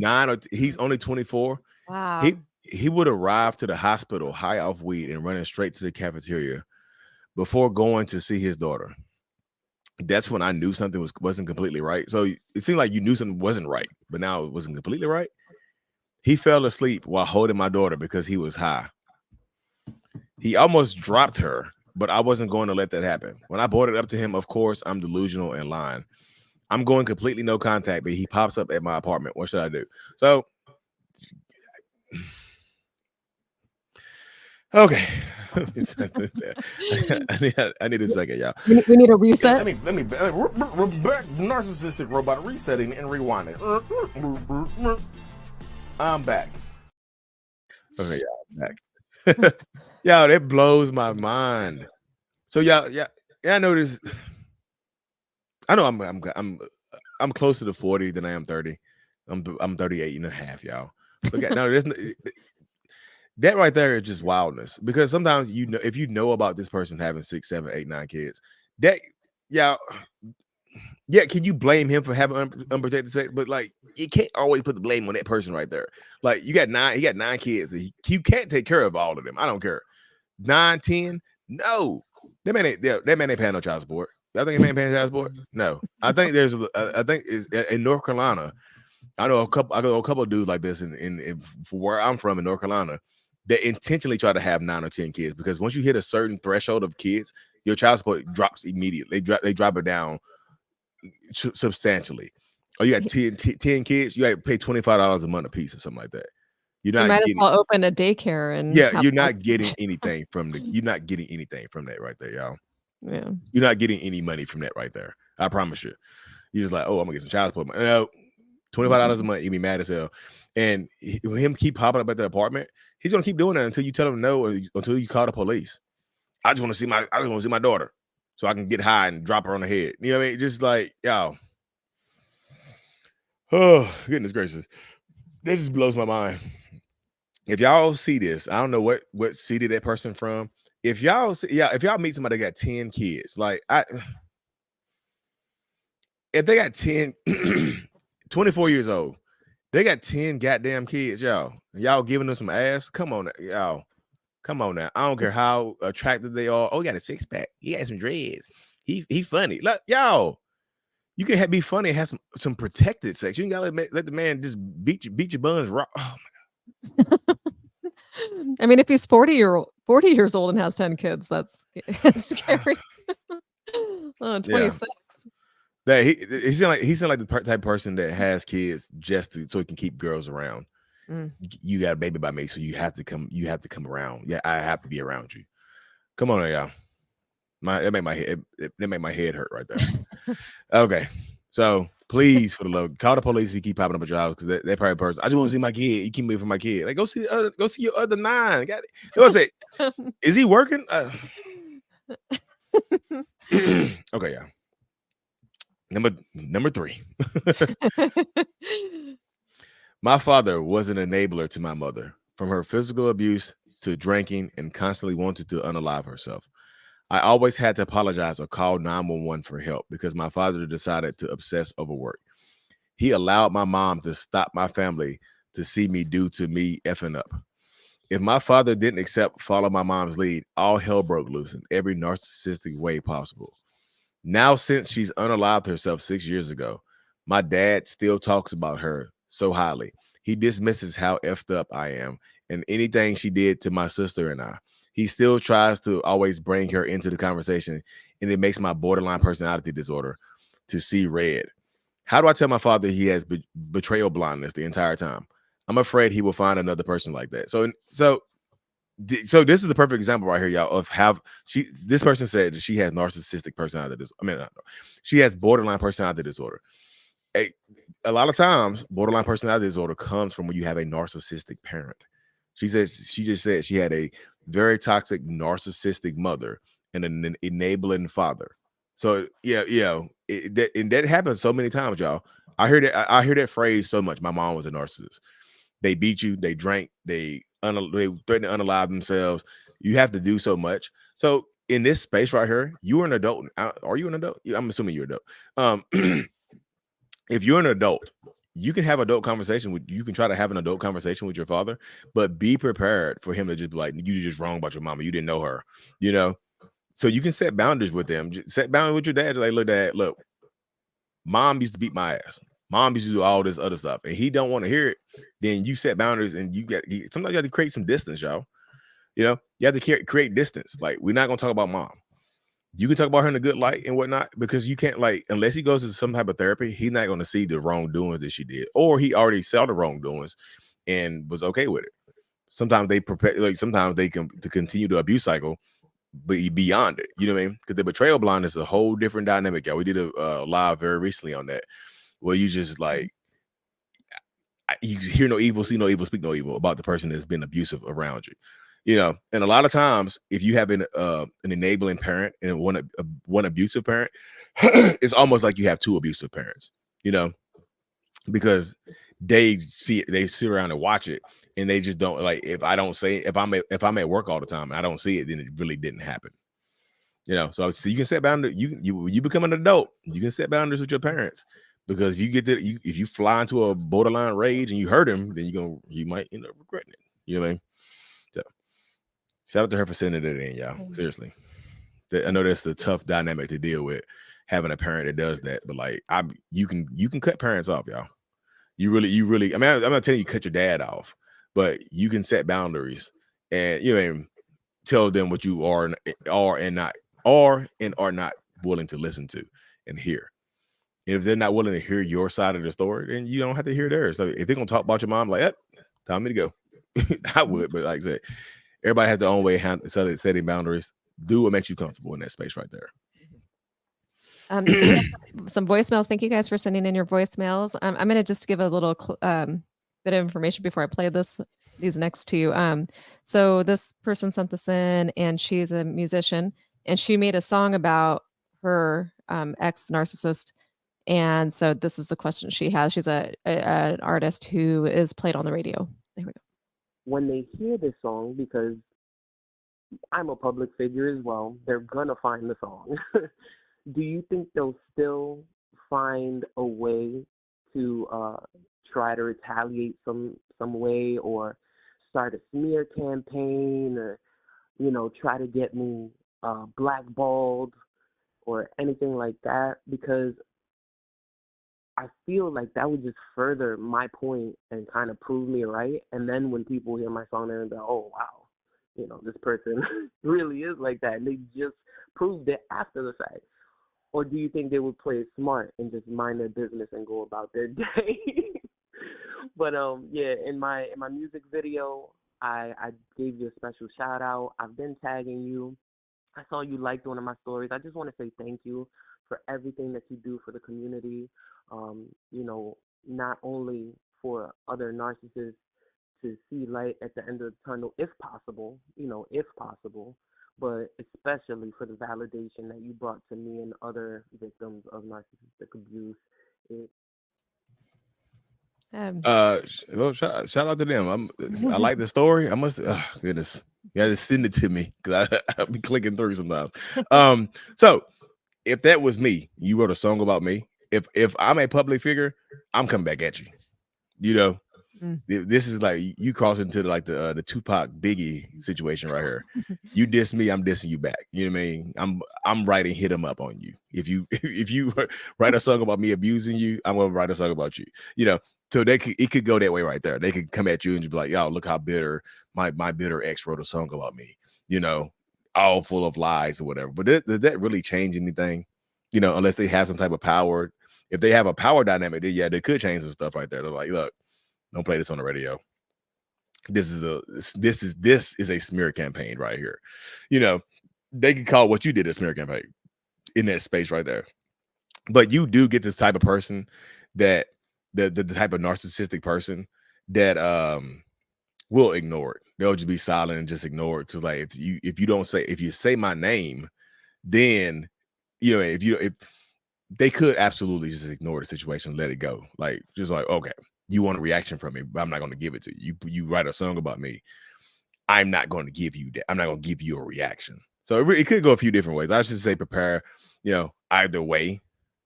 He's only 24. Wow. He would arrive to the hospital high off weed and running straight to the cafeteria before going to see his daughter. That's when I knew something wasn't completely right. So it seemed like you knew something wasn't right, but now it wasn't completely right. He fell asleep while holding my daughter because he was high. He almost dropped her, but I wasn't going to let that happen. When I brought it up to him, of course, I'm delusional and lying. I'm going completely no contact, but he pops up at my apartment. What should I do? So, okay. I need a second, y'all. We need a reset. Let me we're back. Narcissistic robot resetting and rewinding. I'm back. Okay, y'all, I'm back. Y'all, that blows my mind. So y'all, I know this. I know I'm closer to 40 than I am 30. I'm 38 and a half, y'all. Look at no, that right there is just wildness, because sometimes if you know about this person having 6, 7, 8, 9 kids, can you blame him for having unprotected sex? But like, you can't always put the blame on that person right there. Like, he got 9 kids. You can't take care of all of them. I don't care. 9, 10, no. That man ain't paying no child support. I think he ain't paying child support. No, I think I think it's in North Carolina. I know a couple of dudes like this in where I'm from in North Carolina. They intentionally try to have 9 or 10 kids, because once you hit a certain threshold of kids, your child support drops immediately. They drop it down substantially. Oh, you got 10 kids, you got to pay $25 a month a piece or something like that. You might as well open a daycare and you're not getting anything from that right there, y'all. Yeah, you're not getting any money from that right there. I promise you. You're just like, oh, I'm gonna get some child support. No, $25 a month, you'd be mad as hell. And him keep popping up at the apartment. He's gonna keep doing that until you tell him no, or until you call the police. I just want to see my daughter, so I can get high and drop her on the head. You know what I mean? Just like, yo, oh goodness gracious, this just blows my mind. If y'all see this, I don't know what city that person from. If y'all meet somebody that got 10 kids, like if they got 10, 24 years old, they got 10 goddamn kids, y'all giving them some ass. Come on, y'all. Come on now. I don't care how attractive they are. Oh, he got a six pack. He has some dreads. He funny. Look, y'all. You can be funny and have some protected sex. You ain't gotta let the man just beat your buns raw. Oh my God. I mean, if he's 40 years old and has 10 kids, that's scary. 26. Yeah. That he sound like the type of person that has kids just so he can keep girls around. You got a baby by me, so you have to come around. Yeah, I have to be around you. Come on, y'all. That make my head hurt right there. Okay, so please, for the love, call the police if you keep popping up at your house, because that probably person. I just want to see my kid. You keep me from my kid. Like, go see your other 9. Got it. What's it? Is he working? Okay, yeah. Number 3. My father was an enabler to my mother, from her physical abuse to drinking and constantly wanted to unalive herself. I always had to apologize or call 911 for help because my father decided to obsess over work. He allowed my mom to stop my family to see me due to me effing up. If my father didn't follow my mom's lead, all hell broke loose in every narcissistic way possible. Now, since she's unalived herself 6 years ago, my dad still talks about her so highly. He dismisses how effed up I am and anything she did to my sister and I. He still tries to always bring her into the conversation, and it makes my borderline personality disorder to see red. How do I tell my father he has betrayal blindness the entire time? I'm afraid he will find another person like that. So this is the perfect example right here, y'all, of how this person said that she has narcissistic personality disorder. She has borderline personality disorder. A lot of times, borderline personality disorder comes from when you have a narcissistic parent. She just said she had a very toxic narcissistic mother and an enabling father. So that happens so many times, y'all. I hear that phrase so much. My mom was a narcissist. They beat you, they drank, they threaten to unalive themselves. You have to do so much. So in this space right here, you are an adult. Are you an adult? I'm assuming you're an adult. If you're an adult, you can have adult conversation you can try to have an adult conversation with your father, but be prepared for him to just be like, you just wrong about your mama. You didn't know her, So you can set boundaries with them. Set boundaries with your dad. Like, look, Dad, look, mom used to beat my ass. Mom used to do all this other stuff, and he don't want to hear it. Then you set boundaries, and sometimes you have to create some distance, y'all. You have to create distance. Like, we're not gonna talk about mom. You can talk about her in a good light and whatnot, because you can't, like, unless he goes to some type of therapy, he's not going to see the wrongdoings that she did, or he already saw the wrongdoings and was okay with it. Sometimes they sometimes they can to continue the abuse cycle, but beyond it, you know what I mean? Because the betrayal blindness is a whole different dynamic. Yeah, we did a live very recently on that, where you just like, you hear no evil, see no evil, speak no evil about the person that's been abusive around you. And a lot of times, if you have an enabling parent and one abusive parent, it's almost like you have 2 abusive parents, because they sit around and watch it, and they just don't, like, if I'm at work all the time and I don't see it, then it really didn't happen. So you can set boundaries. You become an adult, you can set boundaries with your parents, because if you fly into a borderline rage and you hurt him, then you might end up regretting it. You know what I mean? So shout out to her for sending it in, y'all. Seriously. I know that's the tough dynamic to deal with, having a parent that does that, but like, you can cut parents off, y'all. You really, I mean, I'm not telling you cut your dad off, but you can set boundaries and tell them what you are and are not willing to listen to and hear. And if they're not willing to hear your side of the story, then you don't have to hear theirs. So if they're gonna talk about your mom, like, time me to go. I would, but like I said, everybody has their own way of setting boundaries. Do what makes you comfortable in that space right there. Some voicemails. Thank you guys for sending in your voicemails. I'm going to just give a little bit of information before I play this these next two. So this person sent this in, and she's a musician, and she made a song about her ex narcissist. And so this is the question she has. She's an artist who is played on the radio. There we go. When they hear this song, because I'm a public figure as well, they're gonna find the song. Do you think they'll still find a way to try to retaliate some way, or start a smear campaign, or try to get me blackballed or anything like that? Because I feel like that would just further my point and kind of prove me right. And then when people hear my song, they're like, oh wow, this person really is like that, and they just proved it after the fact. Or do you think they would play it smart and just mind their business and go about their day? But yeah, in my music video, I gave you a special shout out. I've been tagging you. I saw you liked one of my stories. I just want to say thank you for everything that you do for the community. Not only for other narcissists to see light at the end of the tunnel, if possible, but especially for the validation that you brought to me and other victims of narcissistic abuse. Well, shout out to them. I like the story. I must. Oh, goodness, you just send it to me because I'll be clicking through sometimes. So if that was me, you wrote a song about me. If I'm a public figure, I'm coming back at you. This is like you cross into the Tupac Biggie situation right here. You diss me, I'm dissing you back. You know what I mean? I'm writing hit 'em up on you. If you write a song about me abusing you, I'm gonna write a song about you. So it could go that way right there. They could come at you and just be like, yo, look how bitter my bitter ex wrote a song about me. All full of lies or whatever. But does that really change anything? Unless they have some type of power. If they have a power dynamic, then yeah, they could change some stuff right there. They're like, look, don't play this on the radio. This is a smear campaign right here. They could call what you did a smear campaign in that space right there. But you do get this type of person that the type of narcissistic person that will ignore it. They'll just be silent and just ignore it. Because like if you say my name, then if they could absolutely just ignore the situation, let it go. Like just like, okay, you want a reaction from me, but I'm not going to give it to you. You write a song about me, I'm not going to give you that. I'm not going to give you a reaction. So it could go a few different ways. I should say prepare, either way,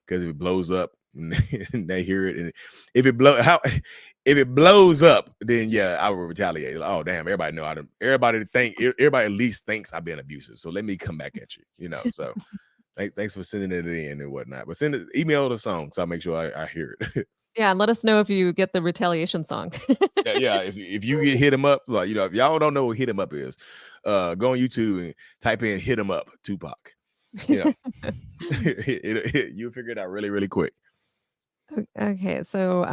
because if it blows up and they hear it, and if it blows up, then yeah, I will retaliate. Like, oh damn, everybody know everybody at least thinks I've been abusive. So let me come back at you. So. Thanks for sending it in and whatnot. But email the song so I'll make sure I hear it. Yeah, and let us know if you get the retaliation song. yeah. If you get hit him up, like if y'all don't know what hit him up is, go on YouTube and type in "hit him up" Tupac. You'll figure it out really, really quick. Okay, so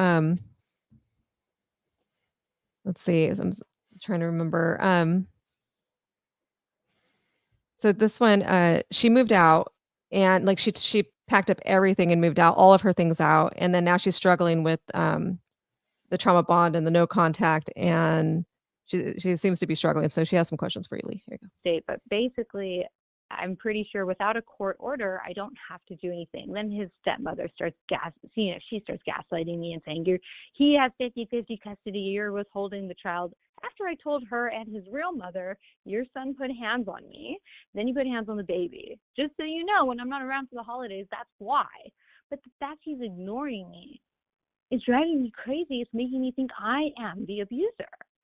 let's see. I'm trying to remember. So this one, she moved out, and like she packed up everything and moved out, all of her things out, and then now she's struggling with the trauma bond and the no contact, and she seems to be struggling. So she has some questions for you, Lee. Here you go. But basically, I'm pretty sure without a court order, I don't have to do anything. Then his stepmother starts she starts gaslighting me and saying, he has 50-50 custody, you're withholding the child. After I told her and his real mother, your son put hands on me, then you put hands on the baby. Just so you know, when I'm not around for the holidays, that's why. But the fact he's ignoring me is driving me crazy. It's making me think I am the abuser.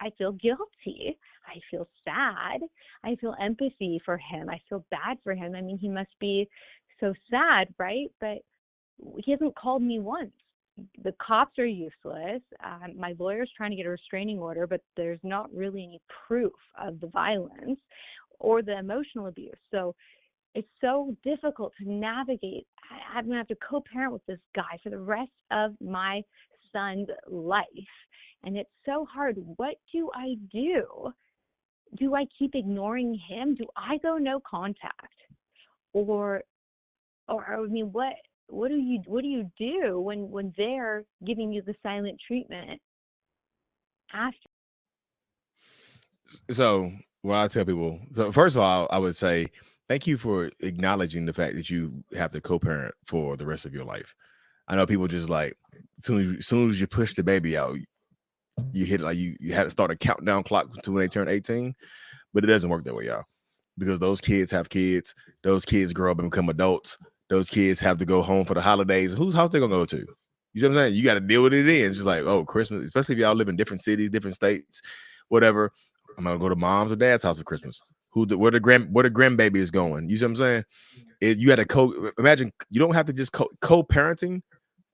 I feel guilty. I feel sad. I feel empathy for him. I feel bad for him. I mean, he must be so sad, right? But he hasn't called me once. The cops are useless. My lawyer's trying to get a restraining order, but there's not really any proof of the violence or the emotional abuse. So it's so difficult to navigate. I'm going to have to co-parent with this guy for the rest of my son's life. And it's so hard. What do I do? Do I keep ignoring him? Do I go no contact? Or I mean, what do you do when they're giving you the silent treatment after? So what I tell people, so first of all, I would say thank you for acknowledging the fact that you have to co-parent for the rest of your life. I know people just like soon as you push the baby out, you hit like you had to start a countdown clock to when they turn 18, but it doesn't work that way, y'all. Because those kids have kids, those kids grow up and become adults, those kids have to go home for the holidays. Whose house they gonna go to? You know what I'm saying? You got to deal with it then. It's just like, oh, Christmas, especially if y'all live in different cities, different states, whatever. I'm gonna go to mom's or dad's house for Christmas. Where the grandbaby is going? You see what I'm saying? You had to imagine. You don't have to just co-parenting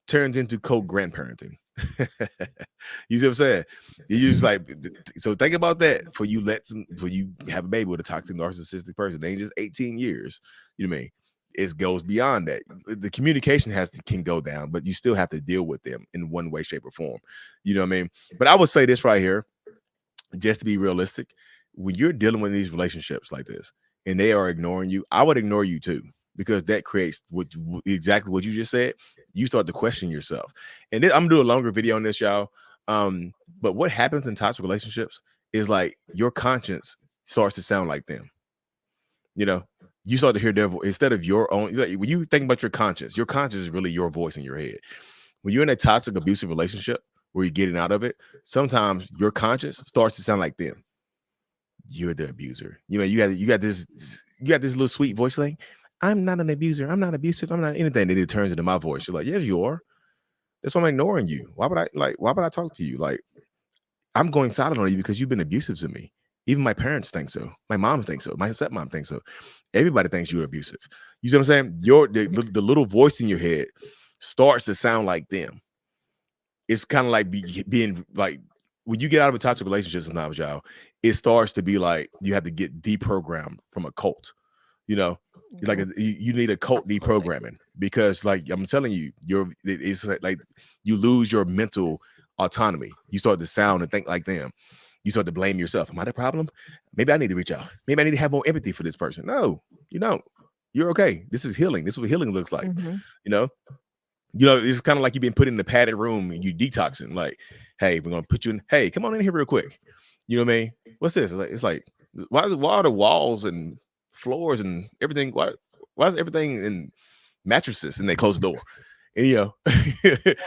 turns into co-grandparenting. You see what I'm saying? You just like, so think about that for you have a baby with a toxic narcissistic person. They ain't just 18 years. You know what I mean? It goes beyond that. The communication can go down, but you still have to deal with them in one way, shape, or form. You know what I mean? But I would say this right here, just to be realistic, when you're dealing with these relationships like this and they are ignoring you, I would ignore you too, because that creates exactly what you just said. You start to question yourself. And then, I'm gonna do a longer video on this, y'all. But what happens in toxic relationships is like your conscience starts to sound like them. You know, you start to hear their voice instead of your own. Like, when you think about your conscience is really your voice in your head. When you're in a toxic, abusive relationship where you're getting out of it, sometimes your conscience starts to sound like them. You're the abuser. You know, you got this little sweet voice like, I'm not an abuser. I'm not abusive. I'm not anything. Then it turns into my voice. You're like, yes, you are. That's why I'm ignoring you. Why would I talk to you? Like, I'm going silent on you because you've been abusive to me. Even my parents think so. My mom thinks so. My stepmom thinks so. Everybody thinks you're abusive. You see what I'm saying? The little voice in your head starts to sound like them. It's kind of like being like, when you get out of a toxic relationship sometimes, y'all, it starts to be like you have to get deprogrammed from a cult. You know, it's like you need a cult deprogramming, because, like, I'm telling you, it's like you lose your mental autonomy. You start to sound and think like them. You start to blame yourself. Am I the problem? Maybe I need to reach out. Maybe I need to have more empathy for this person. No, you don't. You're okay. This is healing. This is what healing looks like. You know, it's kind of like you've been put in the padded room and you detoxing. Like, hey, we're gonna put you in. Hey, come on in here real quick. You know what I mean? What's this? It's like why are the walls and floors and everything? Why is everything in mattresses and they close the door? And and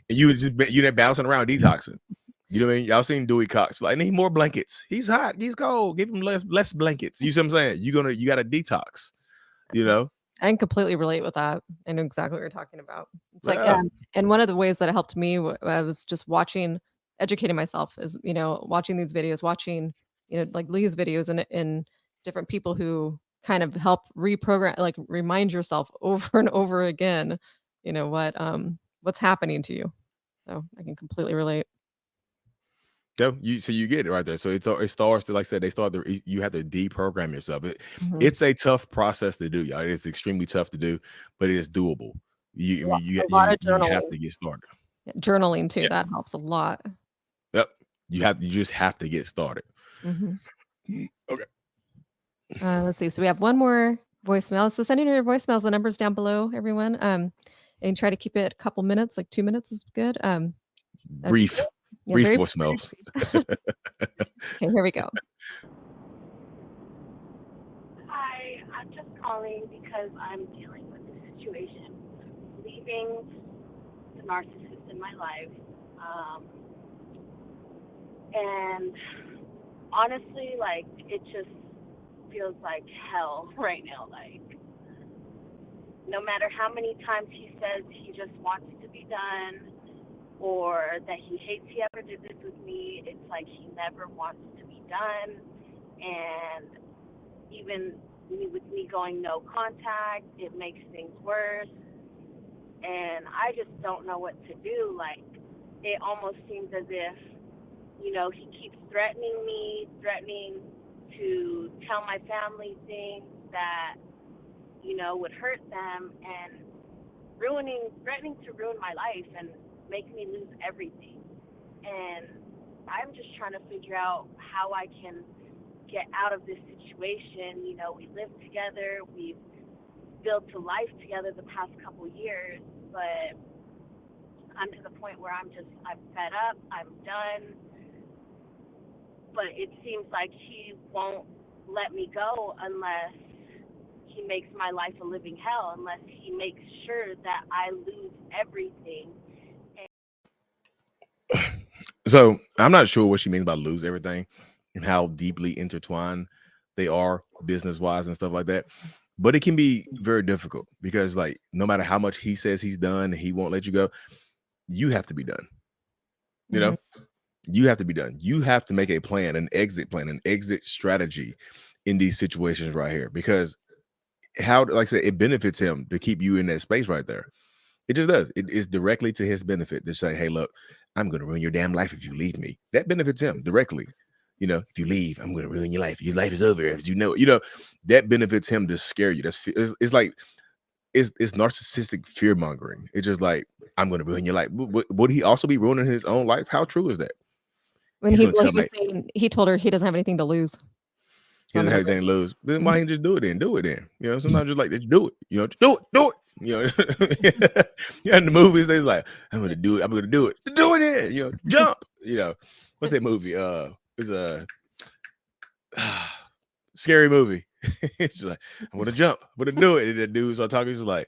you're there bouncing around detoxing. You know what I mean? Y'all seen Dewey Cox? Like, I need more blankets. He's hot. He's cold. Give him less blankets. You see what I'm saying? You got to detox. You know. I can completely relate with that. I know exactly what you're talking about. It's like, and one of the ways that it helped me I was just educating myself, is, watching these videos, watching, like Lee's videos and different people who kind of help reprogram, like remind yourself over and over again, what's happening to you. So I can completely relate. So you get it right there. So it starts to, like I said, you have to deprogram yourself. It's a tough process to do, y'all. It's extremely tough to do, but it is doable. You have to get started. Journaling too, that helps a lot. Yep. You just have to get started. Okay. Let's see. So we have one more voicemail. So send in your voicemails. The number's down below, everyone. And try to keep it a couple minutes, like 2 minutes is good. Brief voicemails. Okay, here we go. Hi, I'm just calling because I'm dealing with the situation, leaving the narcissist in my life. And honestly, like, it just feels like hell right now. Like, no matter how many times he says he just wants to be done, or that he hates he ever did this with me, it's like he never wants to be done. And even with me going no contact, it makes things worse. And I just don't know what to do. Like, it almost seems as if, he keeps threatening me, threatening to tell my family things that, would hurt them, and threatening to ruin my life and make me lose everything. And I'm just trying to figure out how I can get out of this situation. We live together, we've built a life together the past couple years, but I'm to the point where I'm fed up, I'm done. but it seems like he won't let me go unless he makes my life a living hell, unless he makes sure that I lose everything. So I'm not sure what she means by lose everything and how deeply intertwined they are business wise and stuff like that. But it can be very difficult because, like, no matter how much he says he's done, he won't let you go. You have to be done. You know, you have to be done. You have to make a plan, an exit strategy in these situations right here. Because how, like I said, it benefits him to keep you in that space right there. It just does. It is directly to his benefit to say, hey, look, I'm going to ruin your damn life if you leave me. That benefits him directly. You know, if you leave, I'm going to ruin your life. Your life is over. As you know, that benefits him to scare you. It's like, it's narcissistic fear mongering. It's just like, I'm going to ruin your life. Would he also be ruining his own life? How true is that? When He's he, gonna well, tell he was me saying, he told her he doesn't have anything to lose. he doesn't have anything to lose. Then why didn't he just do it then? Do it then. You know, sometimes just like, just do it. You know, just do it. You know, yeah, in the movies, they're like, I'm gonna do it. I'm gonna do it. Do it then. You know, jump. You know, what's that movie? It's a scary movie. It's just like, I'm gonna jump. I'm gonna do it. And the dude's on talking. He's like,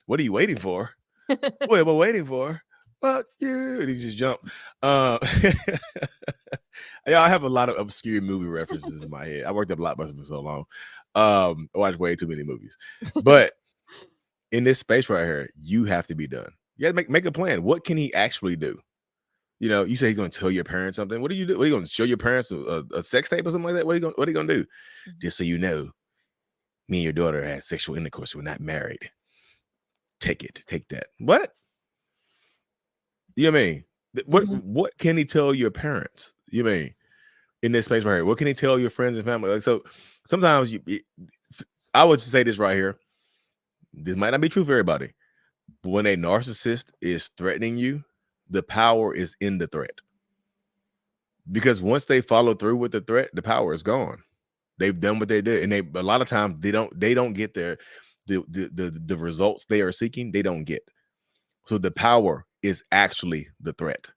what are you waiting for? What am I waiting for? Fuck you. And he just jumped. Yeah, I have a lot of obscure movie references in my head. I worked at Blockbuster for so long. I watched way too many movies. But in this space right here, you have to be done. You have to make a plan. What can he actually do? You know, you say he's going to tell your parents something. What do you do? What are you going to show your parents a sex tape or something like that? What are you going to do? Just so you know, me and your daughter had sexual intercourse. We're not married. Take that. What? You know what I mean? What can he tell your parents? You know what I mean? In this space right here, what can he tell your friends and family? Like, so sometimes I would say this right here. This might not be true for everybody, but when a narcissist is threatening you, the power is in the threat. Because once they follow through with the threat, the power is gone. They've done what they did, and a lot of times they don't get the results they are seeking. They don't get. So the power is actually the threat.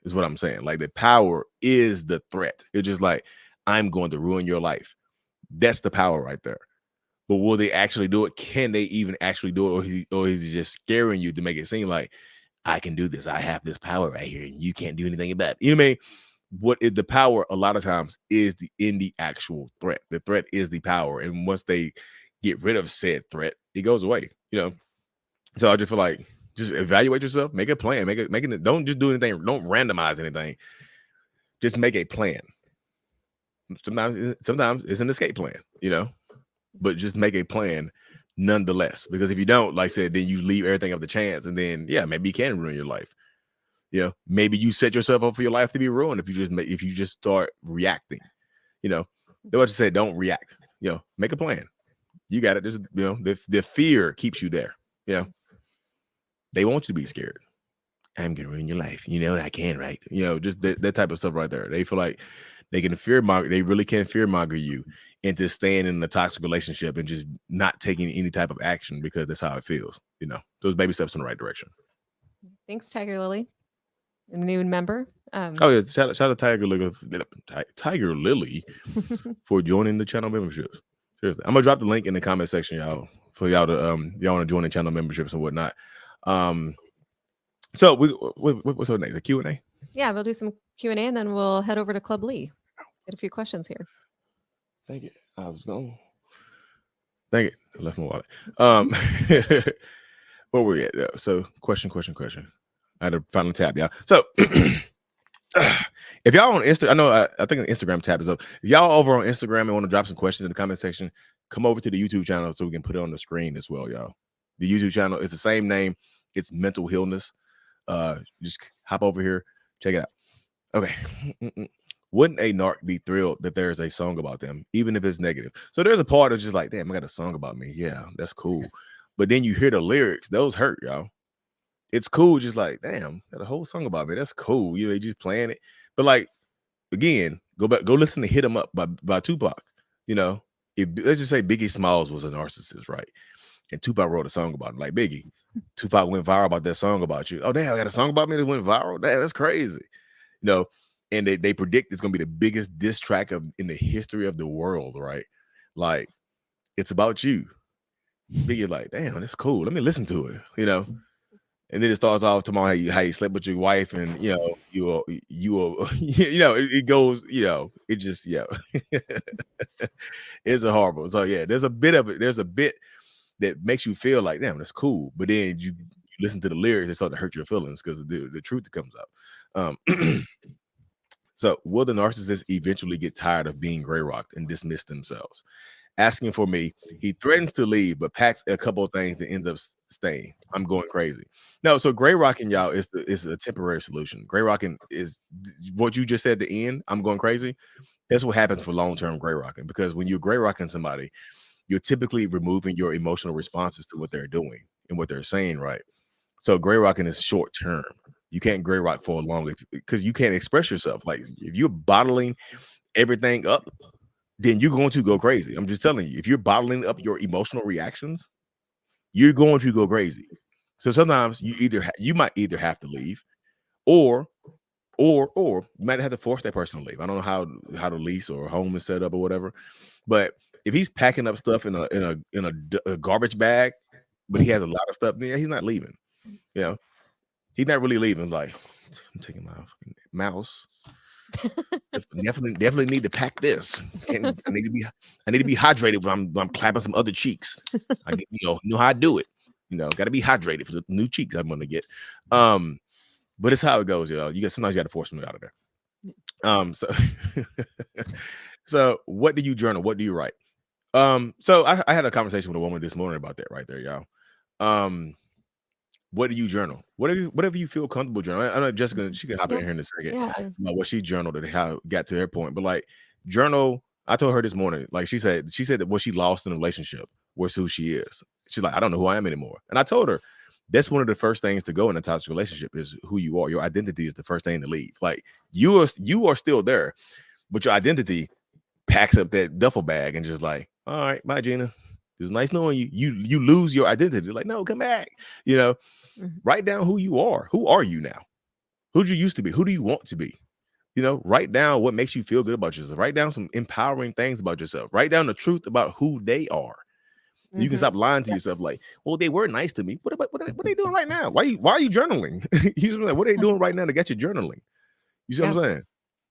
Is what I'm saying. Like, the power is the threat. It's just like, I'm going to ruin your life. That's the power right there. But will they actually do it? Can they even actually do it? Or is he just scaring you to make it seem like, I can do this. I have this power right here, and you can't do anything about it. You know what I mean? What is the power a lot of times is in the actual threat. The threat is the power. And once they get rid of said threat, it goes away. You know? So I just feel like, just evaluate yourself, make a plan, don't just do anything, don't randomize anything. Just make a plan. Sometimes it's an escape plan, you know, but just make a plan nonetheless. Because if you don't, like I said, then you leave everything up to chance, and then maybe you can ruin your life. You know, maybe you set yourself up for your life to be ruined if you just start reacting. You know, they want to say don't react. You know, make a plan. You got it. This, you know, the fear keeps you there. You know. They want you to be scared. I'm gonna ruin your life. You know, I can, right? You know, just that type of stuff right there. They feel like they can fearmonger. They really can fearmonger you into staying in a toxic relationship and just not taking any type of action because that's how it feels. You know, those baby steps in the right direction. Thanks, Tiger Lily. A new member. Oh yeah, shout out to Tiger Lily for joining the channel memberships. Seriously, I'm gonna drop the link in the comment section, y'all, for y'all to y'all want to join the channel memberships and whatnot. So what's our next? The Q&A? Yeah, we'll do some Q&A and then we'll head over to Club Lee. Get a few questions here. Thank you. I was going. Thank you. I left my wallet. Where were we at? So question. I had to finally tab, y'all. So if y'all on Instagram, I know I think the Instagram tab is up. If y'all over on Instagram and want to drop some questions in the comment section, come over to the YouTube channel so we can put it on the screen as well, y'all. The YouTube channel is the same name. It's Mental Illness. Just hop over here, check it out. Okay. Wouldn't a narc be thrilled that there's a song about them, even if it's negative? So there's a part of just like, damn, I got a song about me. Yeah, that's cool. But then you hear the lyrics, those hurt, y'all. It's cool, just like, damn, got a whole song about me. That's cool. You know, they just playing it. But like, again, go listen to Hit 'Em Up by Tupac. You know, let's just say Biggie Smalls was a narcissist, right? And Tupac wrote a song about him. Like, Biggie, Tupac went viral about that song about you. Oh, damn, I got a song about me that went viral. Damn, that's crazy. You know, and they predict it's gonna be the biggest diss track in the history of the world, right? Like, it's about you. But you're like, damn, that's cool. Let me listen to it, you know. And then it starts off tomorrow how you slept with your wife, and you know you know it goes, you know, it just it's a horrible. So yeah, there's a bit of it. There's a bit that makes you feel like, damn, that's cool. But then you listen to the lyrics, it start to hurt your feelings because the truth comes out. So will the narcissist eventually get tired of being gray rocked and dismiss themselves? Asking for me, he threatens to leave, but packs a couple of things that ends up staying. I'm going crazy. No, so gray rocking, y'all, is a temporary solution. Gray rocking is what you just said at the end. I'm going crazy. That's what happens for long-term gray rocking, because when you're gray rocking somebody, you're typically removing your emotional responses to what they're doing and what they're saying, right? So gray rocking is short term. You can't gray rock for a long, because you can't express yourself. Like, if you're bottling everything up, then you're going to go crazy. I'm just telling you, if you're bottling up your emotional reactions, you're going to go crazy. So sometimes you might either have to leave, or you might have to force that person to leave. I don't know how the lease or home is set up or whatever, but if he's packing up stuff in a garbage bag, but he has a lot of stuff there, he's not leaving. You know, he's not really leaving. It's like, I'm taking my mouse. definitely need to pack this. I need to be hydrated when I'm clapping some other cheeks. I get, know how I do it. Got to be hydrated for the new cheeks I'm gonna get. But it's how it goes, sometimes you got to force them out of there. So what do you journal? What do you write? So I had a conversation with a woman this morning about that right there, y'all. What do you journal? Whatever you feel comfortable journaling. I know Jessica, she can hop in here in a second about what she journaled and how it got to her point. But like, journal, I told her this morning, like she said that what she lost in a relationship was who she is. She's like, I don't know who I am anymore. And I told her that's one of the first things to go in a toxic relationship is who you are. Your identity is the first thing to leave. Like, you are still there, but your identity packs up that duffel bag and just like, all right, bye, Gina. It was nice knowing you. You lose your identity. Like, no, come back. Write down who you are. Who are you now? Who do you used to be? Who do you want to be? Write down what makes you feel good about yourself. Write down some empowering things about yourself. Write down the truth about who they are. So you can stop lying to yourself. Like, well, they were nice to me. What are they doing right now? Why are you journaling? Like, what are they doing right now to get you journaling? You see what I'm saying?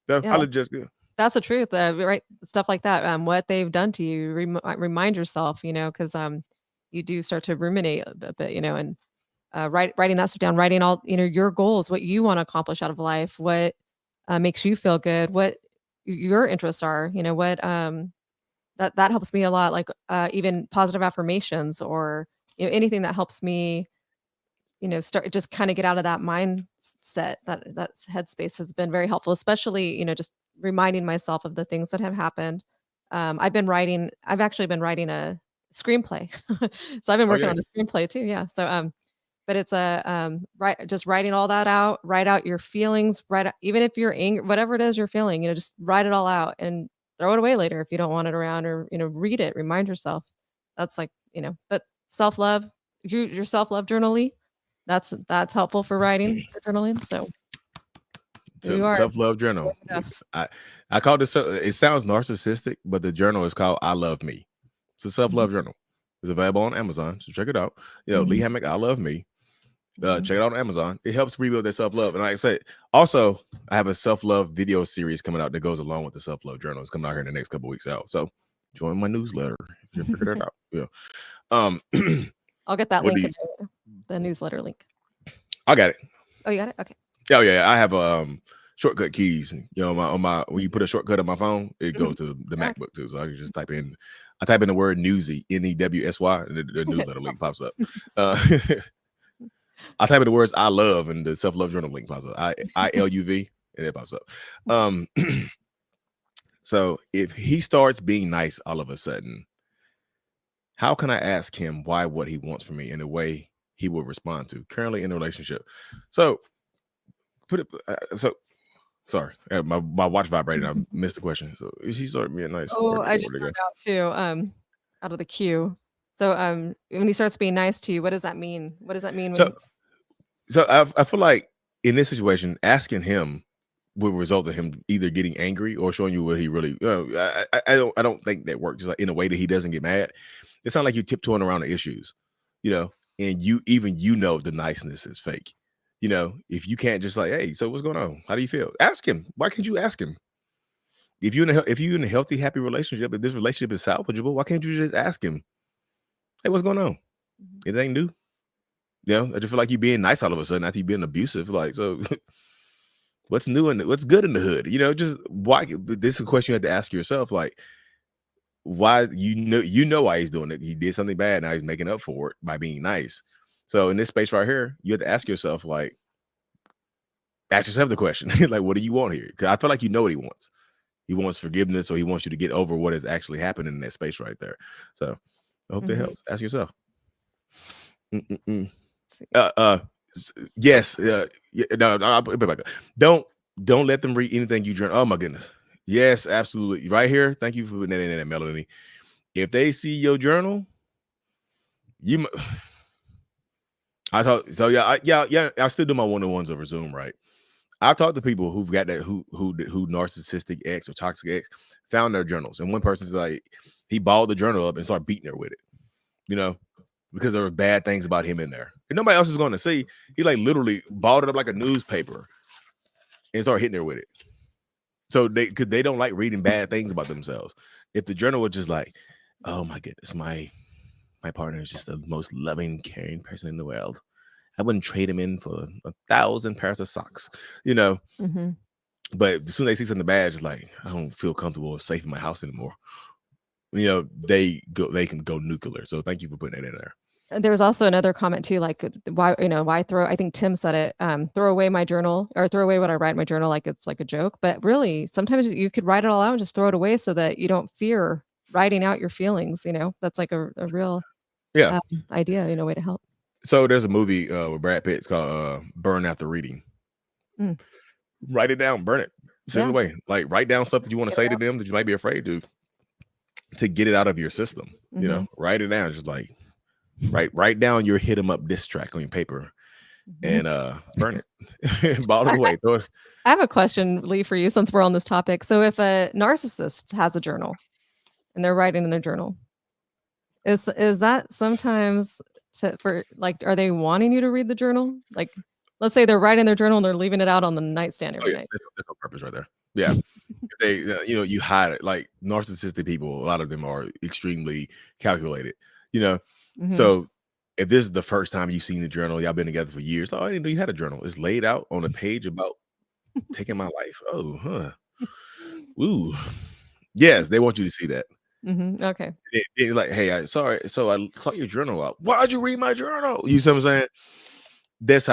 So just good. That's the truth. Right, stuff like that. What they've done to you. Remind yourself. Because you do start to ruminate a bit. And writing that stuff down. Writing all your goals, what you want to accomplish out of life, what makes you feel good, what your interests are. What that helps me a lot. Like even positive affirmations or anything that helps me. Start just kind of get out of that mindset. That headspace has been very helpful, especially just reminding myself of the things that have happened. I've actually been writing a screenplay. So I've been working on a screenplay too. Yeah. So but it's just writing all that out. Write out your feelings. Even if you're angry, whatever it is you're feeling, just write it all out and throw it away later if you don't want it around, or read it. Remind yourself. That's like But self-love, your self-love journaling. That's helpful for writing, for journaling. So self-love journal. I call this. It sounds narcissistic, but the journal is called "I Love Me." It's a self-love journal. It's available on Amazon, so check it out. Lee Hammock, "I Love Me." Check it out on Amazon. It helps rebuild that self-love. And like I said, also I have a self-love video series coming out that goes along with the self-love journal. It's coming out here in the next couple of weeks out. So join my newsletter if you figured it out. Yeah. I'll get that link in the newsletter link. I got it. Oh, you got it? Okay. Oh yeah, I have shortcut keys. On my when you put a shortcut on my phone, it goes to the MacBook too. So I can just type in the word newsy, NEWSY, and the newsletter link pops up. I type in the words "I love" and the self-love journal link pops up. ILUV, and it pops up. So if he starts being nice all of a sudden, how can I ask him why what he wants from me in a way he will respond to? Currently in a relationship. So sorry, my watch vibrated. I missed the question. So is he starting being nice? Oh, I just found out too. Out of the queue. So when he starts being nice to you, what does that mean? What does that mean? So I feel like in this situation, asking him will result in him either getting angry or showing you what he really. I don't think that works. Just like in a way that he doesn't get mad. It sounds like you're tiptoeing around the issues, and you know the niceness is fake. If you can't just like, hey, so what's going on? How do you feel? Ask him. Why can't you ask him? If you're in a healthy, happy relationship, if this relationship is salvageable, why can't you just ask him, hey, what's going on? It ain't new. I just feel like you being nice all of a sudden after you being abusive. Like, so what's new and what's good in the hood? Just why? This is a question you have to ask yourself. Like, why? You know why he's doing it. He did something bad. Now he's making up for it by being nice. So in this space right here, you have to ask yourself, like, ask yourself the question, like, what do you want here? Because I feel like you know what he wants. He wants forgiveness, or he wants you to get over what is actually happening in that space right there. So I hope that helps. Ask yourself. Yes. Don't let them read anything you journal. Oh my goodness. Yes, absolutely. Right here. Thank you for putting that in there, Melanie. If they see your journal, I thought so. Yeah. I still do my one-on-ones over Zoom, right? I've talked to people who've got that who narcissistic ex or toxic ex found their journals, and one person's like, he balled the journal up and started beating her with it, because there were bad things about him in there, and nobody else is going to see. He like literally balled it up like a newspaper and started hitting her with it. So because they don't like reading bad things about themselves. If the journal was just like, oh my goodness, my partner is just the most loving, caring person in the world, I wouldn't trade him in for 1,000 pairs of socks, But as soon as they see something bad, it's like, I don't feel comfortable or safe in my house anymore. They can go nuclear. So thank you for putting that in there. There was also another comment too, like why throw? I think Tim said it. Throw away my journal, or throw away what I write in my journal, like it's like a joke. But really, sometimes you could write it all out and just throw it away, so that you don't fear writing out your feelings. That's like a real idea, way to help. So there's a movie with Brad Pitt. It's called Burn After Reading. Write it down, burn it, send it away. Like, write down stuff that you want to say to them that you might be afraid to get it out of your system. Write it down. Just like write down your hit 'em up diss track on your paper and burn it. Ball it away. Throw it. I have a question, Lee, for you, since we're on this topic. So if a narcissist has a journal and they're writing in their journal, is that sometimes are they wanting you to read the journal? Like, let's say they're writing their journal and they're leaving it out on the nightstand every night. That's on purpose right there. Yeah. They, you hide it. Like, narcissistic people, a lot of them are extremely calculated, So if this is the first time you've seen the journal, y'all been together for years. Oh, I didn't know you had a journal. It's laid out on a page about taking my life. Oh, huh. Ooh. Yes, they want you to see that. Okay. They're like, hey, sorry. So I saw your journal out. Why'd you read my journal? You see what I'm saying? That's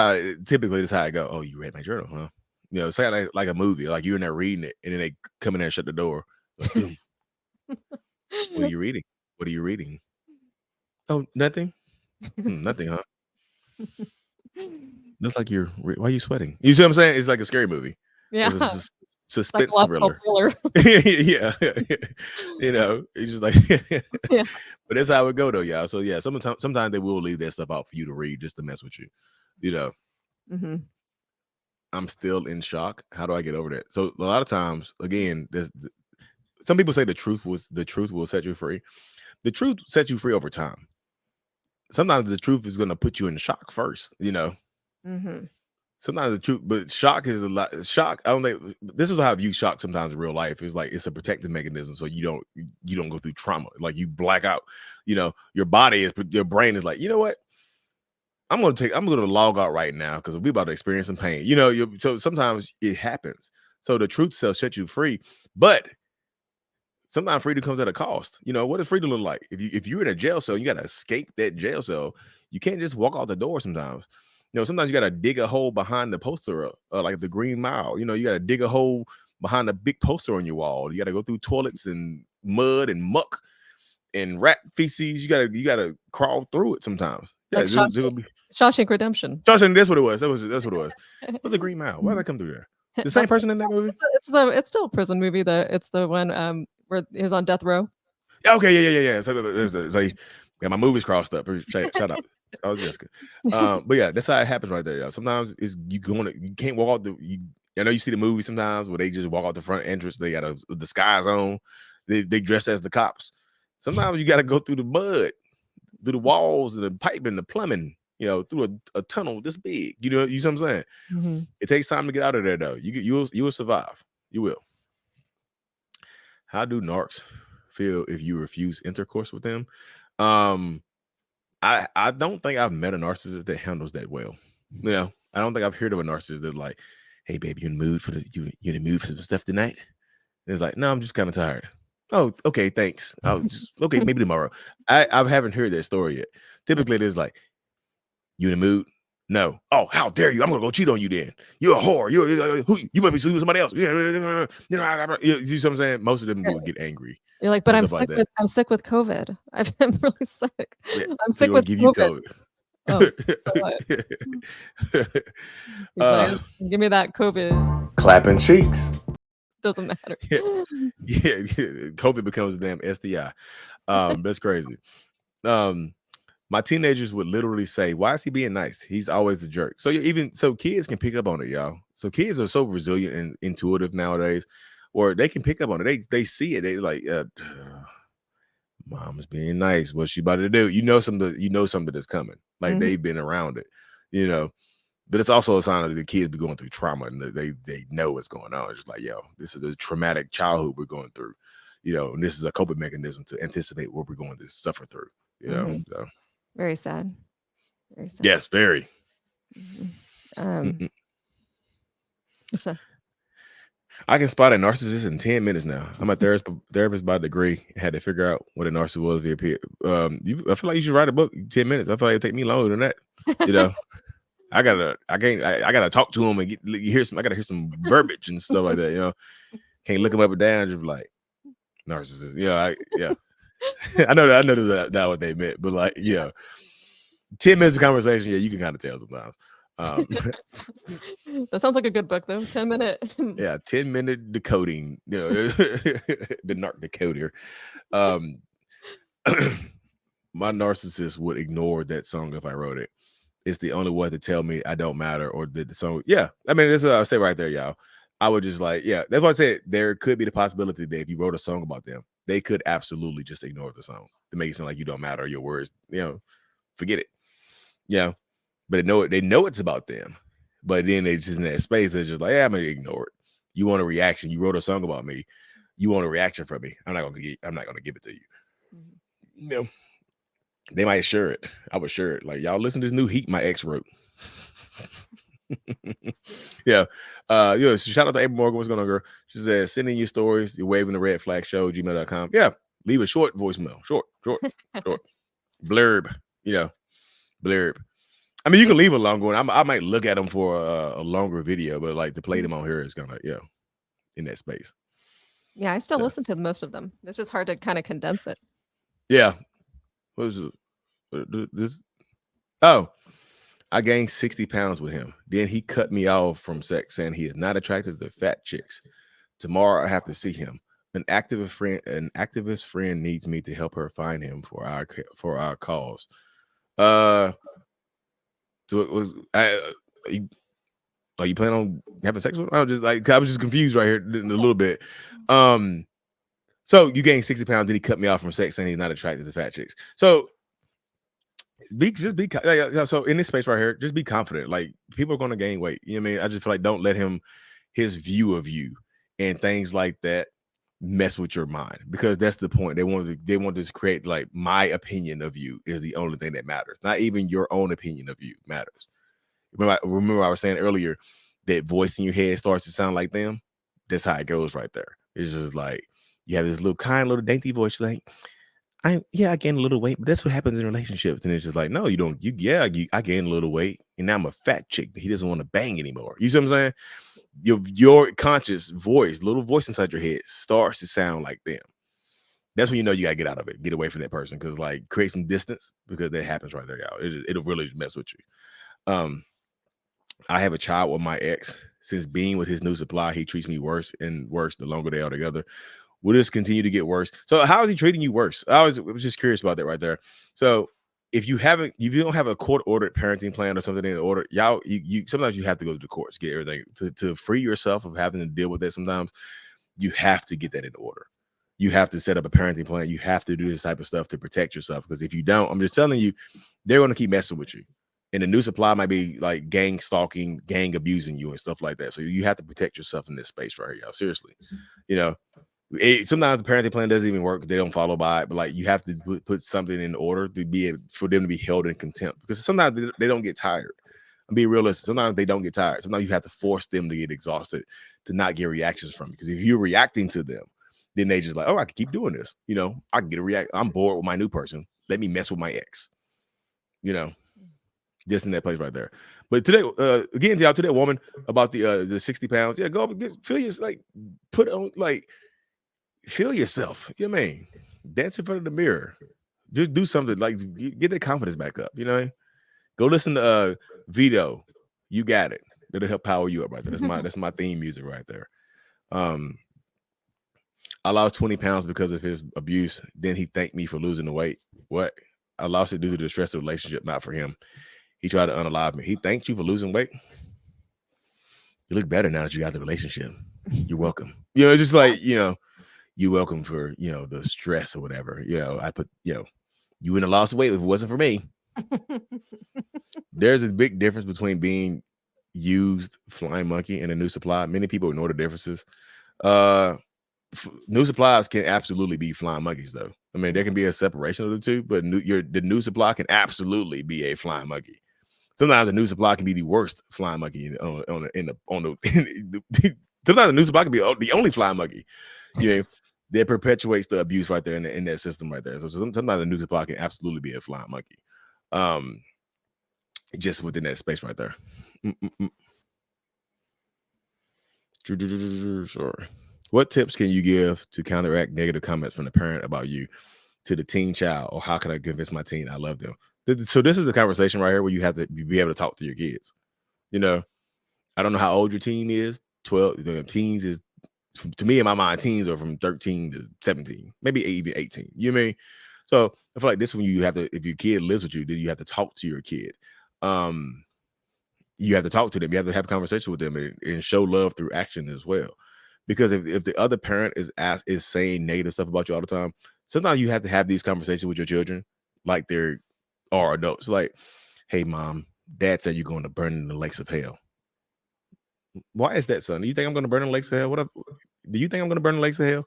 typically I go. Oh, you read my journal, huh? It's like a movie. Like, you're in there reading it, and then they come in there and shut the door. Like, what are you reading? What are you reading? Oh, nothing. Nothing, huh? Looks like why are you sweating? You see what I'm saying? It's like a scary movie. Yeah. It's a suspense thriller. Yeah. It's just like, yeah. But that's how it go though, y'all. So yeah, sometimes they will leave that stuff out for you to read just to mess with you. I'm still in shock. How do I get over that? So a lot of times, again, some people say the truth will set you free. The truth sets you free over time. Sometimes the truth is going to put you in shock first, Sometimes the truth, but shock is a lot. Shock, I don't think this is how I view shock sometimes in real life. It's like, it's a protective mechanism, so you don't go through trauma. Like, you black out. Your brain is like, you know what? I'm gonna log out right now because we're about to experience some pain. So sometimes it happens. So the truth shall set you free, but sometimes freedom comes at a cost. What does freedom look like? If you're in a jail cell, you gotta escape that jail cell. You can't just walk out the door sometimes. Sometimes you gotta dig a hole behind the poster, like the Green Mile. You gotta dig a hole behind the big poster on your wall. You gotta go through toilets and mud and muck and rat feces. You gotta crawl through it sometimes. Yeah, Like Shawshank Redemption. Shawshank, that's what it was. That's what it was. What's the Green Mile? Why did I come through there? The same person in that movie? It's still a prison movie. It's the one where he's on death row. Okay, yeah. So my movies crossed up. Shut up. I was Jessica. But yeah, that's how it happens right there. Y'all. Sometimes you can't walk out I know you see the movie sometimes where they just walk out the front entrance. They got a disguise on. They dress as the cops. Sometimes you got to go through the mud, through the walls and the pipe and the plumbing, through a tunnel this big. You know what I'm saying? Mm-hmm. It takes time to get out of there, though. You will survive. You will. How do narcs feel if you refuse intercourse with them? I don't think I've met a narcissist that handles that well. I don't think I've heard of a narcissist that's like, hey baby, you in the mood for you in the mood for some stuff tonight? And it's like, no, I'm just kind of tired. Oh, okay, thanks. I'll just okay, maybe tomorrow. I haven't heard that story yet. Typically, there's like, you in the mood? No. Oh, how dare you? I'm gonna go cheat on you then. You're a whore. You might be sleeping with somebody else. You know what I'm saying? Most of them would get angry. You're like, but I'm stuff like sick that. I'm sick with COVID. I'm really sick. Yeah, I'm so sick they with give you COVID. COVID. Oh, so what? He's like, give me that COVID. Clapping cheeks. Doesn't matter. Yeah, COVID becomes a damn STI. That's crazy. My teenagers would literally say, why is he being nice? He's always a jerk. So kids can pick up on it, y'all. So kids are so resilient and intuitive nowadays, or they can pick up on it. They see it. They like, mom's being nice. What's she about to do? Something that's coming. Like they've been around it, But it's also a sign that the kids be going through trauma and they know what's going on. It's like, yo, this is a traumatic childhood we're going through, and this is a coping mechanism to anticipate what we're going to suffer through, So. Very sad. Very sad. Yes, very. So. I can spot a narcissist in 10 minutes now. I'm a therapist by degree. Had to figure out what a narcissist was via peer. I feel like you should write a book in 10 minutes. I feel like it'd take me longer than that. I gotta talk to him and I gotta hear some verbiage and stuff like that. Can't look him up and down, just like narcissist. Yeah. I know that's not what they meant, but 10 minutes of conversation, you can kind of tell sometimes. That sounds like a good book, though. 10-minute. Yeah, 10-minute decoding. The narc decoder. My narcissist would ignore that song if I wrote it. It's the only way to tell me I don't matter or that the song. Yeah, I mean, that's what I say right there, y'all. I would just that's what I said. There could be the possibility that if you wrote a song about them, they could absolutely just ignore the song to make it sound like you don't matter. Your words, forget it. Yeah, but they know it's about them. But then they just in that space, they're just like, I'm gonna ignore it. You want a reaction? You wrote a song about me. You want a reaction from me? I'm not gonna give it to you. They might share it. I would share it. Like, y'all listen to this new Heat my ex wrote. Yeah. Shout out to April Morgan. What's going on, girl? She says, sending you stories. You're waving the red flag show, gmail.com. Yeah. Leave a short voicemail. Short. Blurb. Blurb. I mean, you can leave a long one. I might look at them for a longer video, but to play them on here is kind of, in that space. Yeah, I still listen to most of them. It's just hard to kind of condense it. Yeah. What is it? This? Oh, I gained 60 pounds with him. Then he cut me off from sex, saying he is not attracted to fat chicks. Tomorrow I have to see him. An activist friend needs me to help her find him for our cause. So it was. Are you planning on having sex with him? I was just confused right here a little bit. So you gained 60 pounds, then he cut me off from sex, saying he's not attracted to fat chicks. So so in this space right here, just be confident. Like, people are going to gain weight. You know what I mean? I just feel like don't let his view of you and things like that mess with your mind, because that's the point. They want to create like, my opinion of you is the only thing that matters. Not even your own opinion of you matters. Remember I was saying earlier that voice in your head starts to sound like them. That's how it goes right there. It's just like, you have this little kind, little dainty voice, like, I gained a little weight, but that's what happens in relationships. And it's just like, no, you don't. I gained a little weight, and now I'm a fat chick that he doesn't want to bang anymore. You see what I'm saying? Your conscious voice, little voice inside your head, starts to sound like them. That's when you know you gotta get out of it, get away from that person, because create some distance, because that happens right there, y'all. It'll really mess with you. I have a child with my ex. Since being with his new supply, he treats me worse and worse the longer they are together. Will this continue to get worse? So how is he treating you worse? I was just curious about that right there. So if you don't have a court ordered parenting plan or something in order, y'all, you sometimes you have to go to the courts, get everything to free yourself of having to deal with that. Sometimes you have to get that in order. You have to set up a parenting plan. You have to do this type of stuff to protect yourself. Because if you don't, I'm just telling you, they're going to keep messing with you. And the new supply might be like gang stalking, gang abusing you and stuff like that. So you have to protect yourself in this space right here, y'all. Seriously. You know, sometimes the parenting plan doesn't even work. They don't follow by it. But like you have to put something in order to be able, for them to be held in contempt. Because sometimes they don't get tired. I'm being realistic. Sometimes they don't get tired. Sometimes you have to force them to get exhausted to not get reactions from you. Because if you're reacting to them, then they just like, oh, I can keep doing this. You know, I can get a react. I'm bored with my new person. Let me mess with my ex. You know, just in that place right there. But today, again, y'all, to that woman about the 60 pounds. Yeah, go up and feel yourself, like put on, like feel yourself. You know what I mean? Dance in front of the mirror. Just do something, like get that confidence back up. You know, go listen to Vito. You got it. It'll help power you up right there. That's my theme music right there. I lost 20 pounds because of his abuse. Then he thanked me for losing the weight. What? I lost it due to the stress of the relationship, not for him. He tried to unalive me. He thanked you for losing weight. You look better now that you got the relationship. You're welcome. You know, just like, you know, you're welcome for, you know, the stress or whatever. You know, I put, you know, you wouldn't have lost weight if it wasn't for me. There's a big difference between being used, flying monkey, and a new supply. Many people ignore the differences. New supplies can absolutely be flying monkeys, though. I mean, there can be a separation of the two, but the new supply can absolutely be a flying monkey. Sometimes the new supply can be the worst flying monkey sometimes the new supply can be the only flying monkey. You know, that perpetuates the abuse right there in that system right there. So sometimes the new supply can absolutely be a flying monkey. Just within that space right there. Sure. What tips can you give to counteract negative comments from the parent about you to the teen child? Or how can I convince my teen I love them? So this is the conversation right here where you have to be able to talk to your kids. You know, I don't know how old your teen is. 12, teens is, to me in my mind, teens are from 13 to 17, maybe even 18. You know what I mean? So I feel like this one you have to, if your kid lives with you, then you have to talk to your kid. You have to talk to them. You have to have a conversation with them and show love through action as well. Because if the other parent is saying negative stuff about you all the time, sometimes you have to have these conversations with your children like they're adults. Like, hey, mom, dad said you're going to burn in the lakes of hell. Why is that, son? Do you think I'm going to burn in the lakes of hell? Do you think I'm going to burn in the lakes of hell?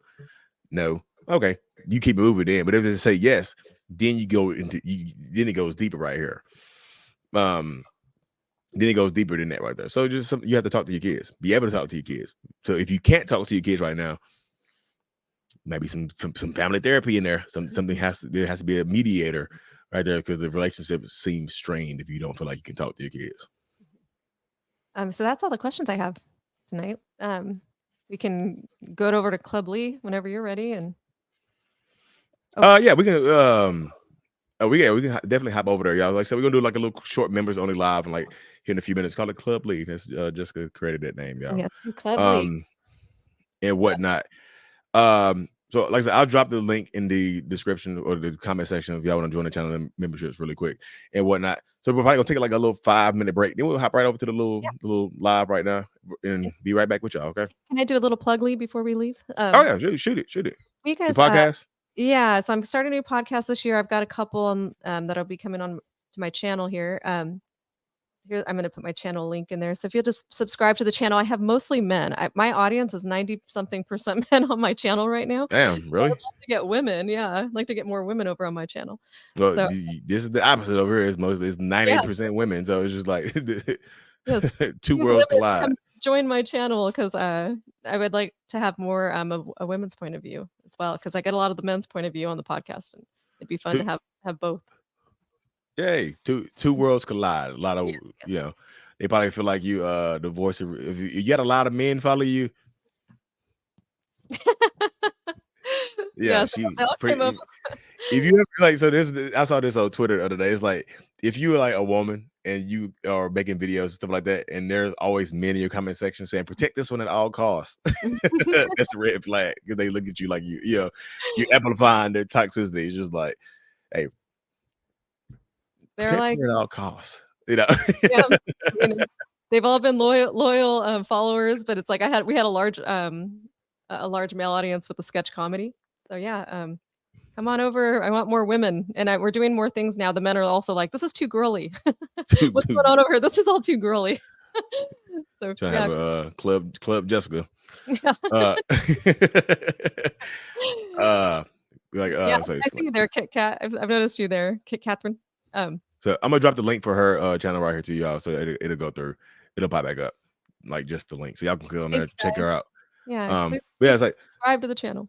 No. Okay. You keep moving in. But if they say yes, then you go into then it goes deeper right here. Then it goes deeper than that right there. So just you have to talk to your kids. Be able to talk to your kids. So if you can't talk to your kids right now, maybe some family therapy in there. There has to be a mediator right there, because the relationship seems strained if you don't feel like you can talk to your kids. So that's all the questions I have tonight. We can go over to Club Lee whenever you're ready. And yeah, we can. We can definitely hop over there, y'all. Like I said, we're gonna do like a little short members only live, and like here in a few minutes, call it Club Lee. That's Jessica created that name, y'all. Yeah, Club Lee and whatnot. So like I said, I'll drop the link in the description or the comment section if y'all want to join the channel memberships really quick and whatnot. So we're probably gonna take like a little 5-minute break. Then we'll hop right over to the little live right now and be right back with y'all. Okay. Can I do a little plug, Lee, before we leave? Oh yeah, shoot it. You guys, your podcast? Yeah, so I'm starting a new podcast this year. I've got a couple that'll be coming on to my channel here. Here I'm going to put my channel link in there. So if you'll just subscribe to the channel, I have mostly men. My audience is 90-something% men on my channel right now. Damn, really? I'd love to get women. Yeah, I'd like to get more women over on my channel. Well, so, this is the opposite over here. It's 98% women. So it's just like two worlds collide. Join my channel because I would like to have more a women's point of view as well, because I get a lot of the men's point of view on the podcast, and it'd be fun to have both. Yay, two worlds collide. A lot of you know, they probably feel like you the voice of, if you get a lot of men follow you. Yeah, if you ever like, so I saw this on Twitter the other day. It's like if you were like a woman and you are making videos and stuff like that, and there's always men in your comment section saying protect this one at all costs. That's a red flag, because they look at you like you're amplifying their toxicity. It's just like, hey, They're protect like, her at all costs. You know. yeah, you know, they've all been loyal followers, but it's like we had a large male audience with the sketch comedy. So yeah, come on over. I want more women, and we're doing more things now. The men are also like, this is too girly. What's going on over here? This is all too girly. So Trying to yeah, have a club Jessica. yeah. Yeah, So, I see you there, Kit Kat. I've noticed you there, Catherine. so I'm gonna drop the link for her channel right here to y'all, so it'll go through. It'll pop back up, like just the link, so y'all can click on there, Thank you, check her guys. out. Yeah, But yeah, it's like subscribe to the channel.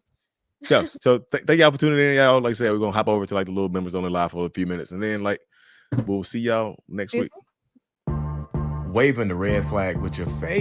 yeah. So thank y'all for tuning in, y'all. Like I said, we're gonna hop over to like the little members only live for a few minutes, and then like we'll see y'all next See you week. Waving the red flag with your face.